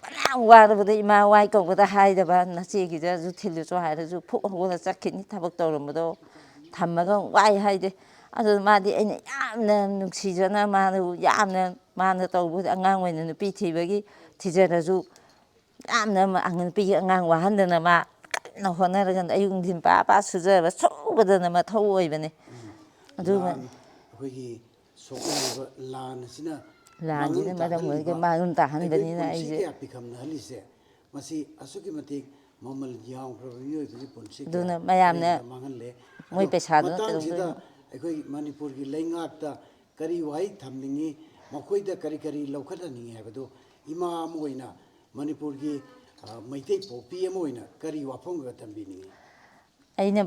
ꯐꯅꯌꯥꯝ ꯋꯥꯔꯕꯗ ꯏꯃꯥ ꯋꯥꯏ ꯀꯧꯕꯗ ꯍꯥꯏꯗꯕ ꯅꯆꯦꯒꯤꯗꯁꯨ ꯊꯤꯜꯂꯨꯁꯨ ꯍꯥꯏꯔꯁꯨ ꯐꯨꯛ ꯍꯧꯒꯠꯂ ꯆꯠꯈꯤꯅꯤ ꯊꯕꯛ ꯇꯧꯔꯝꯕꯗꯣ ꯊꯝꯃꯒ ꯋꯥꯏ ꯍꯥꯏꯗꯦ ꯑꯗꯨ ꯃꯥꯗꯤ ꯑꯩꯅ ꯌꯥꯝꯅ ꯅꯨꯡꯁꯤꯖꯅ ꯌꯥꯝꯅ ꯃꯥꯅ ꯇꯧꯕ ꯑꯉꯥꯡ ꯑꯣꯏꯅ ꯅꯨꯄꯤ ꯊꯤꯕꯒꯤ ꯊꯤꯖꯔꯁꯨ ꯌꯥꯝꯅ ꯅꯨꯄꯤꯒꯤ ꯑꯉꯥꯡ ꯋꯥꯍꯟꯗꯅ ꯃꯥ ꯀꯟꯅ ꯍꯣꯠꯅꯔꯒ ꯑꯌꯨꯛ ꯅꯨꯡꯊꯤꯟ ꯁꯨꯖꯕ ꯁꯨꯕꯗꯅ ꯃꯊꯧ ꯑꯣꯏꯕꯅꯤ ꯑꯗꯨꯒ ꯂꯥꯟ ꯑꯩꯈꯣꯏꯒꯤ ꯁꯣꯛꯅꯔꯤꯕ ꯂꯥꯟ ꯑꯁꯤꯅ ꯃꯥꯡꯍꯟ ꯂꯥꯟꯁꯤꯅ ꯃꯔꯝ ꯑꯣꯏꯔꯒ ꯇꯥꯍꯜꯂꯤꯕ ꯃꯥꯡꯍꯟ ꯑꯩꯈꯣꯏꯒꯤ ꯇꯥꯍꯟꯕꯅꯤꯅ ꯄꯨꯟꯁꯤ ꯑꯩꯁꯦ ꯀꯌꯥ ꯄꯤꯈꯝꯅꯍꯜꯂꯤꯁꯦ ꯃꯁꯤ ꯑꯁꯨꯛꯀꯤ ꯃꯇꯤꯛ ꯃꯃꯜ ꯌꯥꯝꯈ꯭ꯔꯕ ꯃꯤꯑꯣꯏꯕꯒꯤ ꯄꯨꯟꯁꯤ ꯀꯌꯥ ꯑꯗꯨꯅ ꯃꯌꯥꯝꯅ ꯑꯔꯦꯝꯕꯗ ꯃꯥꯡꯍꯜꯂꯦ ꯑꯗꯣ ꯃꯣꯏ ꯄꯩꯁꯥꯗꯨꯅ ꯃꯇꯥꯡꯁꯤꯗ ꯀꯩꯗꯧꯗꯣꯏꯅꯣ ꯑꯩꯈꯣꯏ ꯃꯅꯤꯄꯨꯔꯒꯤ ꯂꯩꯉꯥꯛꯇ ꯀꯔꯤ ꯋꯥꯍꯩ ꯊꯝꯅꯤꯡꯉꯤ ꯃꯈꯣꯏꯗ ꯀꯔꯤ ꯂꯧꯈꯠꯍꯟꯅꯤꯡꯉꯤ ꯍꯥꯏꯕꯗꯨ ꯏꯃꯥ ꯑꯃ ꯑꯣꯏꯅ ꯃꯅꯤꯄꯨꯔꯒꯤ ꯃꯩꯇꯩ ꯄꯣꯛꯄꯤ ꯑꯃ ꯑꯣꯏꯅ ꯀꯔꯤ ꯋꯥꯐꯝꯒ ꯊꯝꯕꯤꯅꯤꯡꯉꯤ ꯑꯩꯅ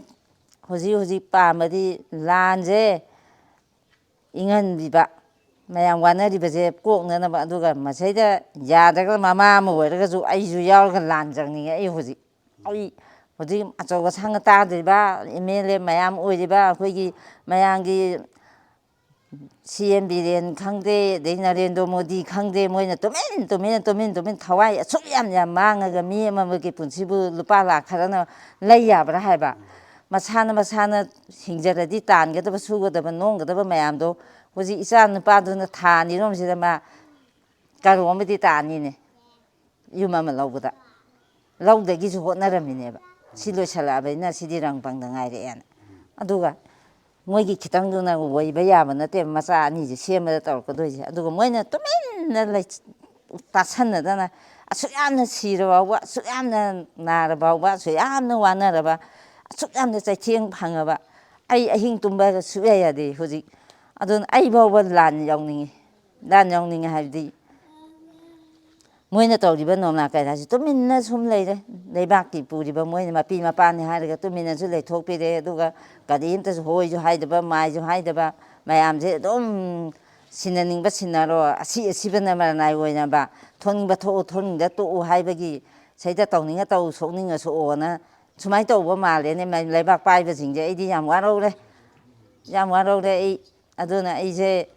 ꯍꯧꯖꯤꯛ ꯄꯥꯝꯕꯗꯤ ꯂꯥꯟꯁꯦ ꯏꯪꯍꯟꯕꯤꯕ ꯃꯌꯥꯝ ꯋꯥꯅꯔꯤꯕꯁꯦ ꯀꯣꯛꯅꯅꯕ ꯑꯗꯨꯒ ꯃꯁꯩꯗ ꯌꯥꯗ꯭ꯔꯒ ꯃꯃꯥ ꯑꯃ ꯑꯣꯏꯔꯒꯁꯨ ꯑꯩꯁꯨ ꯌꯥꯎꯔꯒ ꯂꯥꯟꯖꯪꯅꯤꯡꯉꯦ ꯑꯩ ꯍꯧꯖꯤꯛ ꯑꯆꯧ ꯑꯁꯥꯡꯅ ꯇꯥꯗ꯭ꯔꯤꯕ ꯑꯦꯝ ꯑꯦꯜ ꯑꯦ ꯃꯌꯥꯝ ꯑꯣꯏꯔꯤꯕ ꯑꯩꯈꯣꯏꯒꯤ ꯃꯌꯥꯝꯒꯤ ꯁꯤ ꯑꯦꯝ ꯕꯤꯔꯦꯟ ꯈꯪꯗꯦ ꯑꯗꯩ ꯅꯔꯦꯟꯗ꯭ꯔ ꯃꯣꯗꯤ ꯈꯪꯗꯦ ꯃꯣꯏꯅ ꯇꯨꯃꯤꯟ ꯊꯋꯥꯏ ꯑꯁꯨꯛ ꯌꯥꯝ ꯃꯥꯡꯉꯒ ꯃꯤ ꯑꯃꯒꯤ ꯄꯨꯟꯁꯤꯕꯨ ꯂꯨꯄꯥ ꯂꯥꯛ ꯈꯔꯅ ꯂꯩ ꯌꯥꯕ꯭ꯔꯥ ꯍꯥꯏꯕ ꯃꯁꯥꯅ ꯍꯤꯡꯖꯔꯗꯤ ꯇꯥꯟꯒꯗꯕ ꯁꯨꯒꯗꯕ ꯅꯣꯝꯒꯗꯕ ꯃꯌꯥꯝꯗꯣ ꯍꯧꯖꯤꯛ ꯏꯆꯥ ꯅꯨꯄꯥꯗꯨꯅ ꯊꯥ ꯑꯅꯤꯔꯣꯝꯁꯤꯗ ꯃꯥ ꯀꯔꯣ ꯑꯃꯗꯤ ꯇꯥꯅꯤꯅꯦ ꯌꯨꯝ ꯑꯃ ꯂꯧꯕꯗ ꯂꯧꯗꯒꯤꯁꯨ ꯍꯣꯠꯅꯔꯝꯃꯤꯅꯦꯕ ꯁꯤ ꯂꯣꯏꯁꯤꯜꯂꯛꯑꯕꯅꯤꯅ ꯁꯤꯗꯤ ꯔꯪ ꯄꯪꯗ ꯉꯥꯏꯔꯛꯑꯦꯅ ꯑꯗꯨꯒ ꯃꯣꯏꯒꯤ ꯈꯤꯇꯪꯗꯨꯅ ꯑꯣꯏꯕ ꯌꯥꯕ ꯅꯠꯇꯦꯕ ꯃꯆꯥ ꯑꯅꯤꯁꯦ ꯁꯦꯝꯕꯗ ꯇꯧꯔꯛꯀꯗꯣꯏꯁꯦ ꯑꯗꯨꯒ ꯃꯣꯏꯅ ꯇꯨꯃꯤꯟꯅ ꯇꯥꯁꯟꯅꯗꯅ ꯑꯁꯨꯛ ꯌꯥꯝꯅ ꯁꯤꯔ ꯐꯥꯎꯕ ꯑꯁꯨꯛ ꯌꯥꯝꯅ ꯅꯥꯔ ꯐꯥꯎꯕ ꯑꯁꯨꯛ ꯌꯥꯝꯅ ꯋꯥꯅꯔꯕ ꯑꯁꯨꯛ ꯌꯥꯝꯅ ꯆꯩꯊꯦꯡ ꯐꯪꯉꯕ ꯑꯩ ꯑꯍꯤꯡ ꯇꯨꯝꯕ ꯁꯨꯛꯌꯥ ꯌꯥꯗꯦ ꯍꯧꯖꯤꯛ ꯑꯗꯨꯅ ꯑꯩ ꯐꯥꯎꯕ ꯂꯥꯟ ꯌꯥꯎꯅꯤꯡꯉꯤ ꯍꯥꯏꯕꯗꯤ ꯃꯣꯏꯅ ꯇꯧꯔꯤꯕ ꯅꯣꯡꯅꯥ ꯀꯩꯔꯥꯁꯤ ꯇꯨꯃꯤꯟꯅ ꯁꯨꯝ ꯂꯩꯔꯦ ꯂꯩꯕꯥꯛꯀꯤ ꯄꯨꯔꯤꯕ ꯃꯣꯏꯅ ꯃꯄꯤ ꯃꯄꯥꯅꯤ ꯍꯥꯏꯔꯒ ꯇꯨꯃꯤꯟꯅꯁꯨ ꯂꯩꯊꯣꯛꯄꯤꯔꯦ ꯑꯗꯨꯒ ꯀꯔꯤꯝꯇꯁꯨ ꯍꯣꯏꯁꯨ ꯍꯥꯏꯗꯕ ꯃꯥꯏꯁꯨ ꯍꯥꯏꯗꯕ ꯃꯌꯥꯝꯁꯦ ꯑꯗꯨꯝ ꯁꯤꯟꯅꯅꯤꯡꯕ ꯁꯤꯟꯅꯔꯣ ꯑꯁꯤꯕꯅ ꯃꯔꯅꯥꯏ ꯑꯣꯏꯅꯕ ꯊꯣꯛꯅꯤꯡꯕ ꯊꯣꯛꯎ ꯊꯣꯛꯅꯤꯡꯗ ꯇꯣꯛꯎ ꯍꯥꯏꯕꯒꯤ ꯁꯩꯗ ꯇꯧꯅꯤꯡꯉ ꯇꯧ ꯁꯣꯛꯅꯤꯡꯉ ꯁꯣꯛꯑꯣꯅ ꯁꯨꯃꯥꯏꯅ ꯇꯧꯕ ꯃꯥꯜꯂꯦꯅꯦ ꯂꯩꯕꯥꯛ ꯄꯥꯏꯕꯁꯤꯡꯁꯦ ꯑꯩꯗꯤ ꯌꯥꯝ ꯋꯥꯔꯧꯔꯦ ꯑꯩ ꯑꯗꯨꯅ ꯑꯩꯁꯦ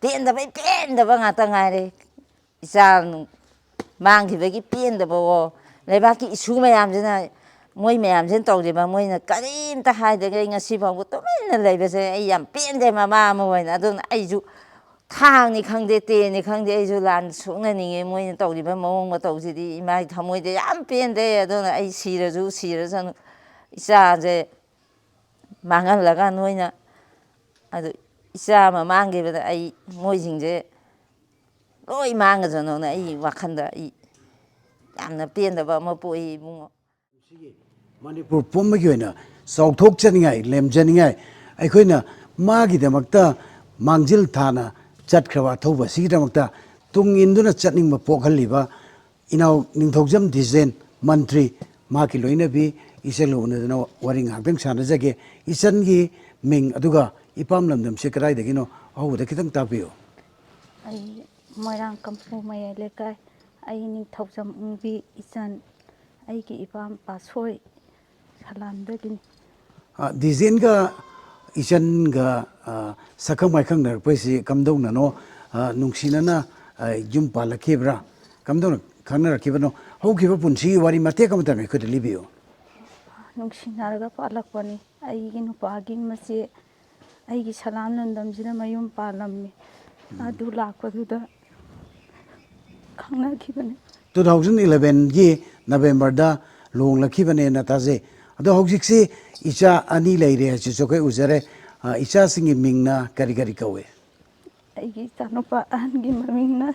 ꯄꯦꯟꯗꯕ ꯉꯥꯛꯇ ꯉꯥꯏꯔꯦ ꯏꯆꯥ ꯃꯥꯡꯈꯤꯕꯒꯤ ꯄꯦꯟꯗꯕꯋꯣ ꯂꯩꯕꯥꯛꯀꯤ ꯏꯁꯨ ꯃꯌꯥꯝꯁꯤꯅ ꯃꯣꯏ ꯃꯌꯥꯝꯁꯤꯅ ꯇꯧꯔꯤꯕ ꯃꯣꯏꯅ ꯀꯔꯤꯝꯇ ꯍꯥꯏꯗ꯭ꯔꯒ ꯑꯩ ꯉꯁꯤ ꯐꯥꯎꯕ ꯇꯨꯃꯤꯟꯅ ꯂꯩꯕꯁꯦ ꯑꯩ ꯌꯥꯝ ꯄꯦꯟꯗꯦ ꯃꯃꯥ ꯑꯃ ꯑꯣꯏꯅ ꯑꯗꯨꯅ ꯑꯩꯁꯨ ꯊꯥꯡꯅꯤ ꯈꯪꯗꯦ ꯇꯦꯟꯅꯤ ꯈꯪꯗꯦ ꯑꯩꯁꯨ ꯂꯥꯟ ꯁꯣꯛꯅꯅꯤꯡꯉꯦ ꯃꯣꯏꯅ ꯇꯧꯔꯤꯕ ꯃꯑꯣꯡ ꯃꯇꯧꯁꯤꯗꯤ ꯏꯃꯥꯒꯤ ꯊꯃꯣꯏꯗ ꯌꯥꯝ ꯄꯦꯟꯗꯦ ꯑꯗꯨꯅ ꯑꯩ ꯁꯤꯔꯁꯅꯨ ꯏꯆꯥꯁꯦ ꯃꯥꯡꯍꯜꯂꯒ ꯅꯣꯏꯅ ꯑꯗꯨ ꯏꯆꯥ ꯑꯃ ꯃꯥꯡꯈꯤꯕꯗ ꯑꯩ ꯃꯣꯏꯁꯤꯡꯁꯦ ꯂꯣꯏ ꯃꯥꯡꯒꯁꯅꯣꯅ ꯑꯩ ꯋꯥꯈꯜꯗ ꯑꯩ ꯌꯥꯝꯅ ꯄꯦꯟꯗꯕ ꯑꯃ ꯄꯣꯛꯏ ꯏꯕꯨꯡꯉꯣ ꯁꯤꯒꯤ ꯃꯅꯤꯄꯨꯔ ꯄꯨꯝꯕꯒꯤ ꯑꯣꯏꯅ ꯆꯥꯎꯊꯣꯛꯆꯅꯤꯡꯉꯥꯏ ꯂꯦꯝꯖꯅꯤꯡꯉꯥꯏ ꯑꯩꯈꯣꯏꯅ ꯃꯥꯒꯤꯗꯃꯛꯇ ꯃꯥꯡꯖꯤꯜ ꯊꯥꯅ ꯆꯠꯈ꯭ꯔꯕ ꯑꯊꯧꯕ ꯑꯁꯤꯒꯤꯗꯃꯛꯇ ꯇꯨꯡ ꯏꯟꯗꯨꯅ ꯆꯠꯅꯤꯡꯕ ꯄꯣꯛꯍꯜꯂꯤꯕ ꯏꯅꯥꯎ ꯅꯤꯡꯊꯧꯖꯝ ꯗꯤꯖꯦꯟ ꯃꯟꯇ꯭ꯔꯤ ꯃꯍꯥꯛꯀꯤ ꯂꯣꯏꯅꯕꯤ ꯏꯆꯜ ꯎꯅꯗꯨꯅ ꯋꯥꯔꯤ ꯉꯥꯏꯍꯥꯛꯇꯪ ꯁꯥꯟꯅꯖꯒꯦ ꯏꯆꯟꯒꯤ ꯃꯤꯡ ꯑꯗꯨꯒ ꯏꯄꯥꯝ ꯂꯝꯗꯝꯁꯦ ꯀꯗꯥꯏꯗꯒꯤꯅꯣ ꯑꯍꯧꯕꯗ ꯈꯤꯇꯪ ꯇꯥꯛꯄꯤꯌꯨ ꯑꯩ ꯃꯣꯏꯔꯥꯡ ꯀꯝꯄꯨ ꯃꯌꯥꯏ ꯂꯩꯀꯥꯏ ꯑꯩ ꯅꯤꯡꯊꯧꯖꯝ ꯎꯡꯕꯤ ꯏꯆꯟ ꯑꯩꯒꯤ ꯏꯄꯥꯝ ꯄꯥꯁꯣꯏ ꯁꯂꯥꯝꯗꯒꯤꯅꯤ ꯗꯤꯖꯦꯟꯒ ꯏꯆꯟꯒ ꯁꯛꯈꯪ ꯃꯥꯏꯈꯪꯅꯔꯛꯄꯁꯤ ꯀꯝꯗꯧꯅꯅꯣ ꯅꯨꯡꯁꯤꯅꯅ ꯌꯨꯝ ꯄꯥꯜꯂꯛꯈꯤꯕ꯭ꯔꯥ ꯀꯝꯗꯧꯅ ꯈꯪꯅꯔꯛꯈꯤꯕꯅꯣ ꯍꯧꯈꯤꯕ ꯄꯨꯟꯁꯤꯒꯤ ꯋꯥꯔꯤ ꯃꯇꯦꯛ ꯑꯃꯇꯪ ꯑꯩꯈꯣꯏꯗ ꯂꯤꯕꯤꯌꯨ ꯅꯨꯡꯁꯤꯅꯔꯒ ꯄꯥꯜꯂꯛꯄꯅꯤ ꯑꯩꯒꯤ ꯅꯨꯄꯥꯒꯤ ꯃꯆꯦ ꯑꯩꯒꯤ ꯁꯂꯥꯝ ꯂꯝꯗꯝꯁꯤꯗ ꯃꯌꯨꯝ ꯄꯥꯜꯂꯝꯃꯤ ꯑꯗꯨ ꯂꯥꯛꯄꯗꯨꯗ ꯈꯪꯅꯈꯤꯕꯅꯤ 2011ꯒꯤ ꯅꯕꯦꯝꯕꯔꯗ ꯂꯨꯍꯣꯡꯂꯛꯈꯤꯕꯅꯦꯅ ꯇꯥꯖꯩ ꯑꯗꯣ ꯍꯧꯖꯤꯛꯁꯤ ꯏꯆꯥ ꯑꯅꯤ ꯂꯩꯔꯦ ꯍꯥꯏꯁꯤꯁꯨ ꯑꯩꯈꯣꯏ ꯎꯖꯔꯦ ꯏꯆꯥꯁꯤꯡꯒꯤ ꯃꯤꯡꯅ ꯀꯔꯤ ꯀꯔꯤ ꯀꯧꯏ ꯑꯩꯒꯤ ꯏꯆꯥꯅꯨꯄꯥ ꯑꯍꯟꯒꯤ ꯃꯃꯤꯡꯅ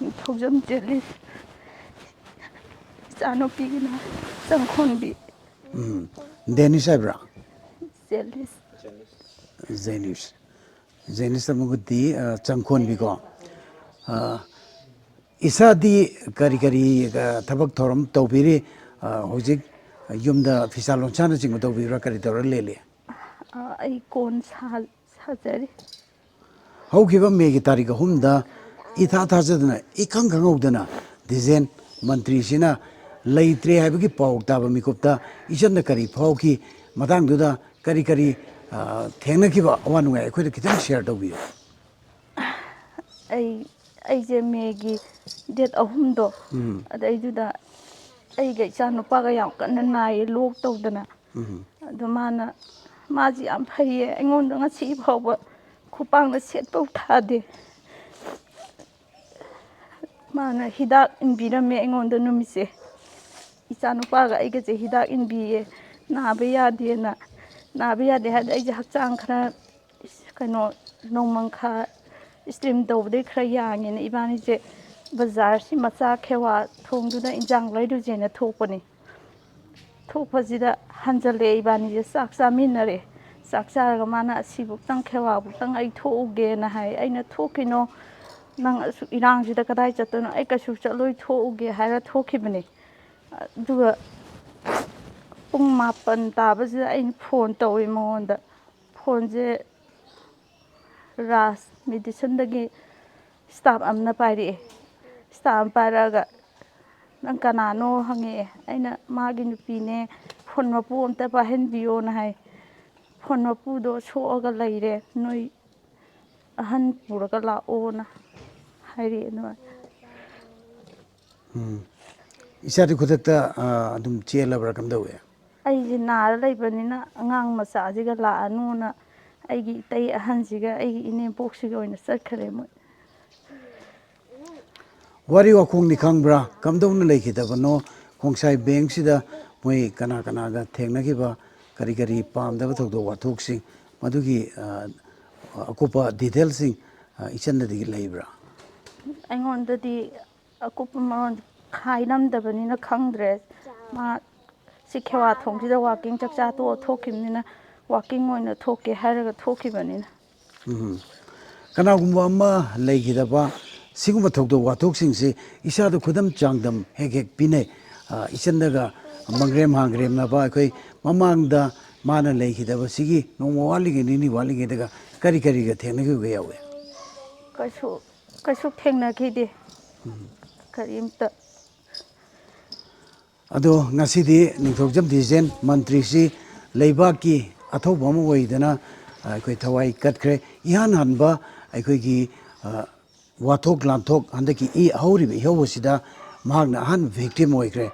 ꯅꯤꯡꯊꯧꯖꯝ ꯖꯦꯂꯤꯁ ꯏꯆꯥꯅꯨꯄꯤꯒꯤꯅ ꯆꯪꯈꯣꯟꯕꯤ ꯗꯦꯅꯤꯁ ꯍꯥꯏꯕ꯭ꯔꯥ ꯖꯦꯂꯤꯁ ꯖꯦꯅꯤꯁ ꯖꯦꯅꯤꯁ ꯑꯃꯒꯗꯤ ꯆꯪꯈꯣꯟꯕꯤꯀꯣ ꯏꯁꯥꯗꯤ ꯀꯔꯤ ꯀꯔꯤ ꯊꯕꯛ ꯊꯧꯔꯝ ꯇꯧꯕꯤꯔꯤ ꯍꯧꯖꯤꯛ ꯌꯨꯝꯗ ꯐꯤꯁꯥ ꯂꯣꯟꯁꯥꯅꯆꯤꯡꯕ ꯇꯧꯕꯤꯕ꯭ꯔꯥ ꯀꯔꯤ ꯇꯧꯔ ꯂꯦꯜꯂꯤ ꯑꯩ ꯀꯣꯟ ꯁꯥꯖꯔꯤ ꯍꯧꯈꯤꯕ ꯃꯦꯒꯤ ꯇꯥꯔꯤꯛ 3ꯗ ꯏꯊꯥ ꯊꯥꯖꯗꯅ ꯏꯈꯪ ꯈꯪꯍꯧꯗꯅ ꯗꯤꯖꯦꯟ ꯃꯟꯇ꯭ꯔꯤꯁꯤꯅ ꯂꯩꯇ꯭ꯔꯦ ꯍꯥꯏꯕꯒꯤ ꯄꯥꯎ ꯇꯥꯕ ꯃꯤꯀꯨꯞꯇ ꯏꯆꯟꯅ ꯀꯔꯤ ꯐꯥꯎꯈꯤ ꯃꯇꯥꯡꯗꯨꯗ ꯀꯔꯤ ꯀꯔꯤ ꯊꯦꯡꯅꯈꯤꯕ ꯑꯋꯥ ꯅꯨꯡꯉꯥꯏ ꯑꯩꯈꯣꯏꯗ ꯈꯤꯇꯪ ꯁꯤꯌꯔ ꯇꯧꯕꯤꯌꯨ ꯑꯩꯁꯦ ꯃꯦꯒꯤ ꯗꯦꯠ 3ꯗꯣ ꯑꯗꯩꯗꯨꯗ ꯑꯩꯒ ꯏꯆꯥꯅꯨꯄꯥꯒ ꯌꯥꯝ ꯀꯟꯅ ꯅꯥꯏꯌꯦ ꯂꯣꯛ ꯇꯧꯗꯅ ꯑꯗꯣ ꯃꯥꯁꯤ ꯌꯥꯝ ꯐꯩꯌꯦ ꯑꯩꯉꯣꯟꯗ ꯉꯁꯤ ꯐꯥꯎꯕ ꯈꯨꯄꯥꯡꯅ ꯁꯦꯠꯄꯧ ꯊꯥꯗꯦ ꯃꯥꯅ ꯍꯤꯗꯥꯛ ꯏꯟꯕꯤꯔꯝꯃꯦ ꯑꯩꯉꯣꯟꯗ ꯅꯨꯃꯤꯠꯁꯦ ꯏꯆꯥꯅꯨꯄꯥꯒ ꯑꯩꯒꯁꯦ ꯍꯤꯗꯥꯛ ꯏꯟꯕꯤꯌꯦ ꯅꯥꯕ ꯌꯥꯗꯦꯅ ꯅꯥꯕ ꯌꯥꯗꯦ ꯍꯥꯏꯕꯗꯤ ꯑꯩꯁꯦ ꯍꯛꯆꯥꯡ ꯈꯔ ꯀꯩꯅꯣ ꯅꯣꯡꯃꯪꯈꯥ ꯏꯁꯇ꯭ꯔꯤꯝ ꯇꯧꯕꯗꯩ ꯈꯔ ꯌꯥꯡꯉꯦꯅ ꯏꯕꯥꯅꯤꯁꯦ ꯕꯖꯥꯔꯁꯤ ꯃꯆꯥ ꯈꯦꯋꯥ ꯊꯣꯡꯗꯨꯅ ꯏꯟꯖꯥꯡ ꯂꯩꯔꯨꯁꯦꯅ ꯊꯣꯛꯄꯅꯤ ꯊꯣꯛꯄꯁꯤꯗ ꯍꯟꯖꯜꯂꯛꯑꯦ ꯏꯕꯥꯅꯤꯁꯦ ꯆꯥꯛ ꯆꯥꯃꯤꯟꯅꯔꯦ ꯆꯥꯛ ꯆꯥꯔꯒ ꯃꯥꯅ ꯑꯁꯤꯕꯨꯛꯇꯪ ꯈꯦꯋꯥꯕꯨꯛꯇꯪ ꯑꯩ ꯊꯣꯛꯎꯒꯦꯅ ꯍꯥꯏ ꯑꯩꯅ ꯊꯣꯛꯈꯤꯅꯣ ꯅꯪ ꯑꯁꯨꯛ ꯏꯔꯥꯡꯁꯤꯗ ꯀꯗꯥꯏ ꯆꯠꯇꯣꯏꯅꯣ ꯑꯩ ꯀꯩꯁꯨ ꯆꯠꯂꯣꯏ ꯊꯣꯛꯎꯒꯦ ꯍꯥꯏꯔ ꯊꯣꯛꯈꯤꯕꯅꯤ ꯑꯗꯨꯒ ꯄꯨꯡ 7 ꯇꯥꯕꯁꯤꯗ ꯑꯩꯅ ꯐꯣꯟ ꯇꯧꯋꯤ ꯃꯉꯣꯟꯗ ꯐꯣꯟꯁꯦ ꯔꯥꯖ ꯃꯦꯗꯤꯁꯟꯗꯒꯤ ꯏꯁꯇꯥꯐ ꯑꯃꯅ ꯄꯥꯏꯔꯛꯑꯦ ꯏꯁꯇꯥꯐ ꯑꯃ ꯄꯥꯏꯔꯛꯑꯒ ꯅꯪ ꯀꯅꯥꯅꯣ ꯍꯪꯉꯛꯑꯦ ꯑꯩꯅ ꯃꯥꯒꯤ ꯅꯨꯄꯤꯅꯦ ꯐꯣꯟ ꯃꯄꯨ ꯑꯝꯇ ꯄꯥꯏꯍꯟꯕꯤꯌꯣꯅ ꯍꯥꯏ ꯐꯣꯟ ꯃꯄꯨꯗꯣ ꯁꯣꯛꯑꯒ ꯂꯩꯔꯦ ꯅꯣꯏ ꯑꯍꯟ ꯄꯨꯔꯒ ꯂꯥꯛꯑꯣꯅ ꯍꯥꯏꯔꯛꯑꯦ ꯑꯗꯨꯃꯥꯏꯅ ꯏꯆꯥꯗꯤ ꯈꯨꯗꯛꯇ ꯑꯗꯨꯝ ꯆꯦꯜꯂꯕ꯭ꯔꯥ ꯀꯝꯗꯧꯋꯤ ꯑꯩꯁꯦ ꯅꯥꯔ ꯂꯩꯕꯅꯤꯅ ꯑꯉꯥꯡ ꯃꯆꯥꯁꯤꯒ ꯂꯥꯛꯑꯅꯨꯅ ꯑꯩꯒꯤ ꯏꯇꯩ ꯑꯍꯟꯁꯤꯒ ꯑꯩꯒꯤ ꯏꯅꯦꯝꯄꯣꯛꯁꯤꯒ ꯑꯣꯏꯅ ꯆꯠꯈ꯭ꯔꯦ ꯃꯣꯏ ꯋꯥꯔꯤ ꯋꯥꯈꯣꯡꯗꯤ ꯈꯪꯕ꯭ꯔꯥ ꯀꯝꯗꯧꯅ ꯂꯩꯈꯤꯗꯕꯅꯣ ꯈꯣꯡꯁꯥꯏ ꯕꯦꯡꯁꯤꯗ ꯃꯣꯏ ꯀꯅꯥ ꯀꯅꯥꯒ ꯊꯦꯡꯅꯈꯤꯕ ꯀꯔꯤ ꯀꯔꯤ ꯄꯥꯝꯗꯕ ꯊꯧꯗꯣꯛ ꯋꯥꯊꯣꯛꯁꯤꯡ ꯃꯗꯨꯒꯤ ꯑꯀꯨꯞꯄ ꯗꯤꯇꯦꯜꯁꯤꯡ ꯏꯆꯟꯗꯗꯤ ꯂꯩꯕ꯭ꯔꯥ ꯑꯩꯉꯣꯟꯗꯗꯤ ꯑꯀꯨꯞꯄ ꯃꯔꯣꯟ ꯍꯥꯏꯔꯝꯗꯕꯅꯤꯅ ꯈꯪꯗ꯭ꯔꯦ ꯃꯥ ꯁꯤ ꯈꯦꯋꯥ ꯊꯣꯡꯁꯤꯗ ꯋꯥꯛꯀꯤꯡ ꯆꯥꯛꯆꯥ ꯇꯣꯛꯑ ꯊꯣꯛꯈꯤꯕꯅꯤꯅ ꯋꯥꯛꯀꯤꯡ ꯑꯣꯏꯅ ꯊꯣꯛꯀꯦ ꯍꯥꯏꯔꯒ ꯊꯣꯛꯈꯤꯕꯅꯤꯅ ꯀꯅꯥꯒꯨꯝꯕ ꯑꯃ ꯂꯩꯈꯤꯗꯕ ꯁꯤꯒꯨꯝꯕ ꯊꯧꯗꯣꯛ ꯋꯥꯊꯣꯛꯁꯤꯡꯁꯤ ꯏꯁꯥꯗ ꯈꯨꯗꯝ ꯆꯥꯡꯗꯝ ꯍꯦꯛ ꯍꯦꯛ ꯄꯤꯅꯩ ꯏꯆꯟꯗꯒ ꯃꯪꯒ꯭ꯔꯦꯝ ꯍꯥꯡꯒ꯭ꯔꯦꯝꯅꯕ ꯑꯩꯈꯣꯏ ꯃꯃꯥꯡꯗ ꯃꯥꯅ ꯂꯩꯈꯤꯗꯕꯁꯤꯒꯤ ꯅꯣꯡꯃ ꯋꯥꯠꯂꯤꯉꯩ ꯅꯤꯅꯤ ꯋꯥꯠꯂꯤꯉꯩꯗꯒ ꯀꯔꯤ ꯀꯔꯤꯒ ꯊꯦꯡꯅꯈꯤꯕꯒ ꯌꯥꯎꯏ ꯀꯩꯁꯨ ꯊꯦꯡꯅꯈꯤꯗꯦ ꯀꯔꯤꯝꯇ ꯑꯗꯣ ꯉꯁꯤꯗꯤ ꯅꯤꯡꯊꯧꯖꯝ ꯗꯤꯖꯦꯟ ꯃꯟꯇ꯭ꯔꯤꯁꯤ ꯂꯩꯕꯥꯛꯀꯤ ꯑꯊꯧꯕ ꯑꯃ ꯑꯣꯏꯗꯅ ꯑꯩꯈꯣꯏ ꯊꯋꯥꯏ ꯀꯠꯈ꯭ꯔꯦ ꯏꯍꯥꯟ ꯍꯥꯟꯕ ꯑꯩꯈꯣꯏꯒꯤ ꯋꯥꯊꯣꯛ ꯂꯥꯟꯊꯣꯛ ꯍꯟꯗꯛꯀꯤ ꯍꯧꯔꯤꯕ ꯏꯍꯧ ꯑꯁꯤꯗ ꯃꯍꯥꯛꯅ ꯑꯍꯥꯟꯕ ꯚꯤꯛꯇꯤꯝ ꯑꯣꯏꯈ꯭ꯔꯦ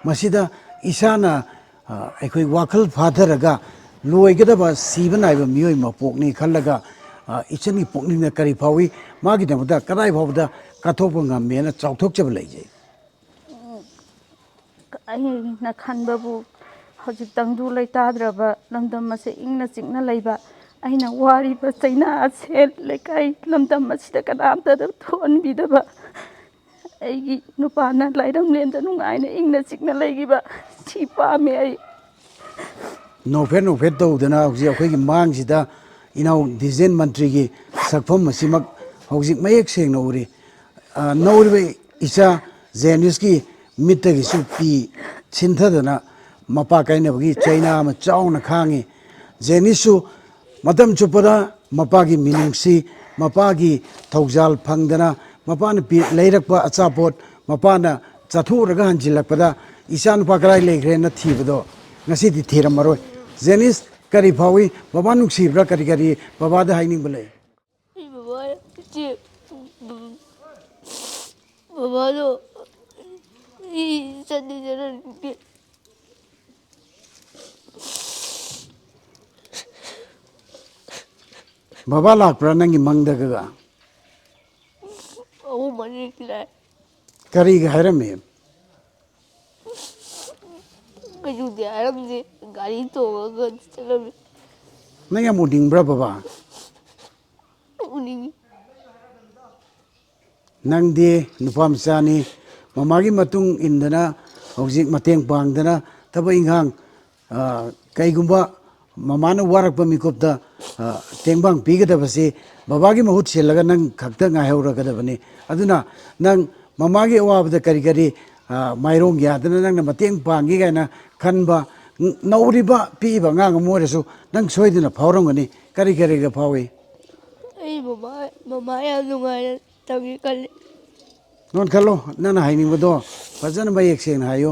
ꯃꯁꯤꯗ ꯏꯁꯥꯅ ꯑꯩꯈꯣꯏ ꯋꯥꯈꯜ ꯐꯥꯊꯔꯒ ꯂꯣꯏꯒꯗꯕ ꯁꯤꯕ ꯅꯥꯏꯕ ꯃꯤꯑꯣꯏ ꯃꯄꯣꯛꯅꯤ ꯈꯜꯂꯒ ꯏꯆꯟꯒꯤ ꯄꯨꯛꯅꯤꯡꯗ ꯀꯔꯤ ꯐꯥꯎꯏ ꯃꯥꯒꯤꯗꯃꯛꯇ ꯀꯗꯥꯏ ꯐꯥꯎꯕꯗ ꯀꯠꯊꯣꯛꯄ ꯉꯝꯃꯦꯅ ꯆꯥꯎꯊꯣꯛꯆꯕ ꯂꯩꯖꯩ ꯑꯩꯅ ꯈꯟꯕꯕꯨ ꯍꯧꯖꯤꯛꯇꯪꯗꯨ ꯂꯩꯇꯥꯗ꯭ꯔꯕ ꯂꯝꯗꯝ ꯑꯁꯦ ꯏꯪꯅ ꯆꯤꯛꯅ ꯂꯩꯕ ꯑꯩꯅ ꯋꯥꯔꯤꯕ ꯆꯩꯅꯥ ꯑꯁꯦ ꯂꯩꯀꯥꯏ ꯂꯝꯗꯝ ꯑꯁꯤꯗ ꯀꯅꯥꯝꯇꯗ ꯊꯣꯛꯍꯟꯕꯤꯗꯕ ꯑꯩꯒꯤ ꯅꯨꯄꯥꯅ ꯂꯥꯏꯔꯪꯂꯦꯟꯗ ꯅꯨꯡꯉꯥꯏꯅ ꯏꯪꯅ ꯆꯤꯛꯅ ꯂꯩꯈꯤꯕ ꯁꯤ ꯄꯥꯝꯃꯦ ꯑꯩ ꯅꯣꯛꯐꯦꯠ ꯇꯧꯗꯅ ꯍꯧꯖꯤꯛ ꯑꯩꯈꯣꯏꯒꯤ ꯃꯥꯡꯁꯤꯗ ꯏꯅꯥꯎ ꯗꯤꯖꯦꯟ ꯃꯟꯇ꯭ꯔꯤꯒꯤ ꯁꯛꯐꯝ ꯑꯁꯤꯃꯛ ꯍꯧꯖꯤꯛ ꯃꯌꯦꯛ ꯁꯦꯡꯅ ꯎꯔꯤ ꯅꯧꯔꯤꯕ ꯏꯆꯥ ꯖꯦꯅꯤꯁꯀꯤ ꯃꯤꯠꯇꯒꯤꯁꯨ ꯄꯤ ꯁꯤꯟꯊꯗꯅ ꯃꯄꯥ ꯀꯥꯏꯅꯕꯒꯤ ꯆꯩꯅꯥ ꯑꯃ ꯆꯥꯎꯅ ꯈꯥꯡꯉꯤ ꯖꯦꯅꯤꯁꯁꯨ ꯃꯇꯝ ꯆꯨꯞꯄꯗ ꯃꯄꯥꯒꯤ ꯃꯤꯅꯨꯡꯁꯤ ꯃꯄꯥꯒꯤ ꯊꯧꯖꯥꯜ ꯐꯪꯗꯅ ꯃꯄꯥꯅ ꯂꯩꯔꯛꯄ ꯑꯆꯥꯄꯣꯠ ꯃꯄꯥꯅ ꯆꯠꯊꯣꯛꯎꯔꯒ ꯍꯟꯖꯤꯜꯂꯛꯄꯗ ꯏꯆꯥ ꯅꯨꯄꯥ ꯀꯗꯥꯏ ꯂꯩꯈ꯭ꯔꯦꯅ ꯊꯤꯕꯗꯣ ꯉꯁꯤꯗꯤ ꯊꯤꯔꯝꯃꯔꯣꯏ ꯖꯦꯅꯤꯁ ꯀꯔꯤ ꯐꯥꯎꯏ ꯕꯕꯥ ꯅꯨꯡꯁꯤꯕ꯭ꯔꯥ ꯀꯔꯤ ꯕꯕꯥꯗ ꯍꯥꯏꯅꯤꯡꯕ ꯂꯩ baba ce baba lo sandi jalan di ꯕꯕꯥ ꯂꯥꯛꯄ꯭ꯔꯥ ꯅꯪꯒꯤ ꯃꯪꯗꯒ aku mandi kira ꯀꯔꯤꯒ ꯍꯥꯏꯔꯝꯃꯤ kaju dia alam sih gari to kan jalan ꯅꯪ ꯌꯥꯝ ꯎꯅꯤꯡꯕ꯭ꯔꯥ ꯕꯕꯥ uning ꯅꯪꯗꯤ ꯅꯨꯄꯥ ꯃꯆꯥꯅꯤ ꯃꯃꯥꯒꯤ ꯃꯇꯨꯡ ꯏꯟꯗꯅ ꯍꯧꯖꯤꯛ ꯃꯇꯦꯡ ꯄꯥꯡꯗꯅ ꯊꯕꯛ ꯏꯪꯈꯥꯡ ꯀꯩꯒꯨꯝꯕ ꯃꯃꯥꯅ ꯋꯥꯔꯛꯄ ꯃꯤꯀꯨꯞꯇ ꯇꯦꯡꯕꯥꯡ ꯄꯤꯒꯗꯕꯁꯤ ꯕꯕꯥꯒꯤ ꯃꯍꯨꯠ ꯁꯤꯜꯂꯒ ꯅꯪ ꯈꯛꯇ ꯉꯥꯏꯍꯧꯔꯒꯗꯕꯅꯤ ꯑꯗꯨꯅ ꯅꯪ ꯃꯃꯥꯒꯤ ꯑꯋꯥꯕꯗ ꯀꯔꯤ ꯃꯥꯏꯔꯣꯡ ꯌꯥꯗꯅ ꯅꯪꯅ ꯃꯇꯦꯡ ꯄꯥꯡꯒꯦ ꯀꯥꯏꯅ ꯈꯟꯕ ꯅꯧꯔꯤꯕ ꯄꯤꯛꯏꯕ ꯑꯉꯥꯡ ꯑꯃ ꯑꯣꯏꯔꯁꯨ ꯅꯪ ꯁꯣꯏꯗꯅ ꯐꯥꯎꯔꯝꯒꯅꯤ ꯀꯔꯤꯒ ꯐꯥꯎꯏ ay mama yang nungai tapi kali ꯅꯣꯟꯈꯠꯂꯣ ꯅꯪꯅ ꯍꯥꯏꯅꯤꯡꯕꯗꯣ ꯐꯖꯅ ꯃꯌꯦꯛ ꯁꯦꯡꯅ ꯍꯥꯏꯌꯨ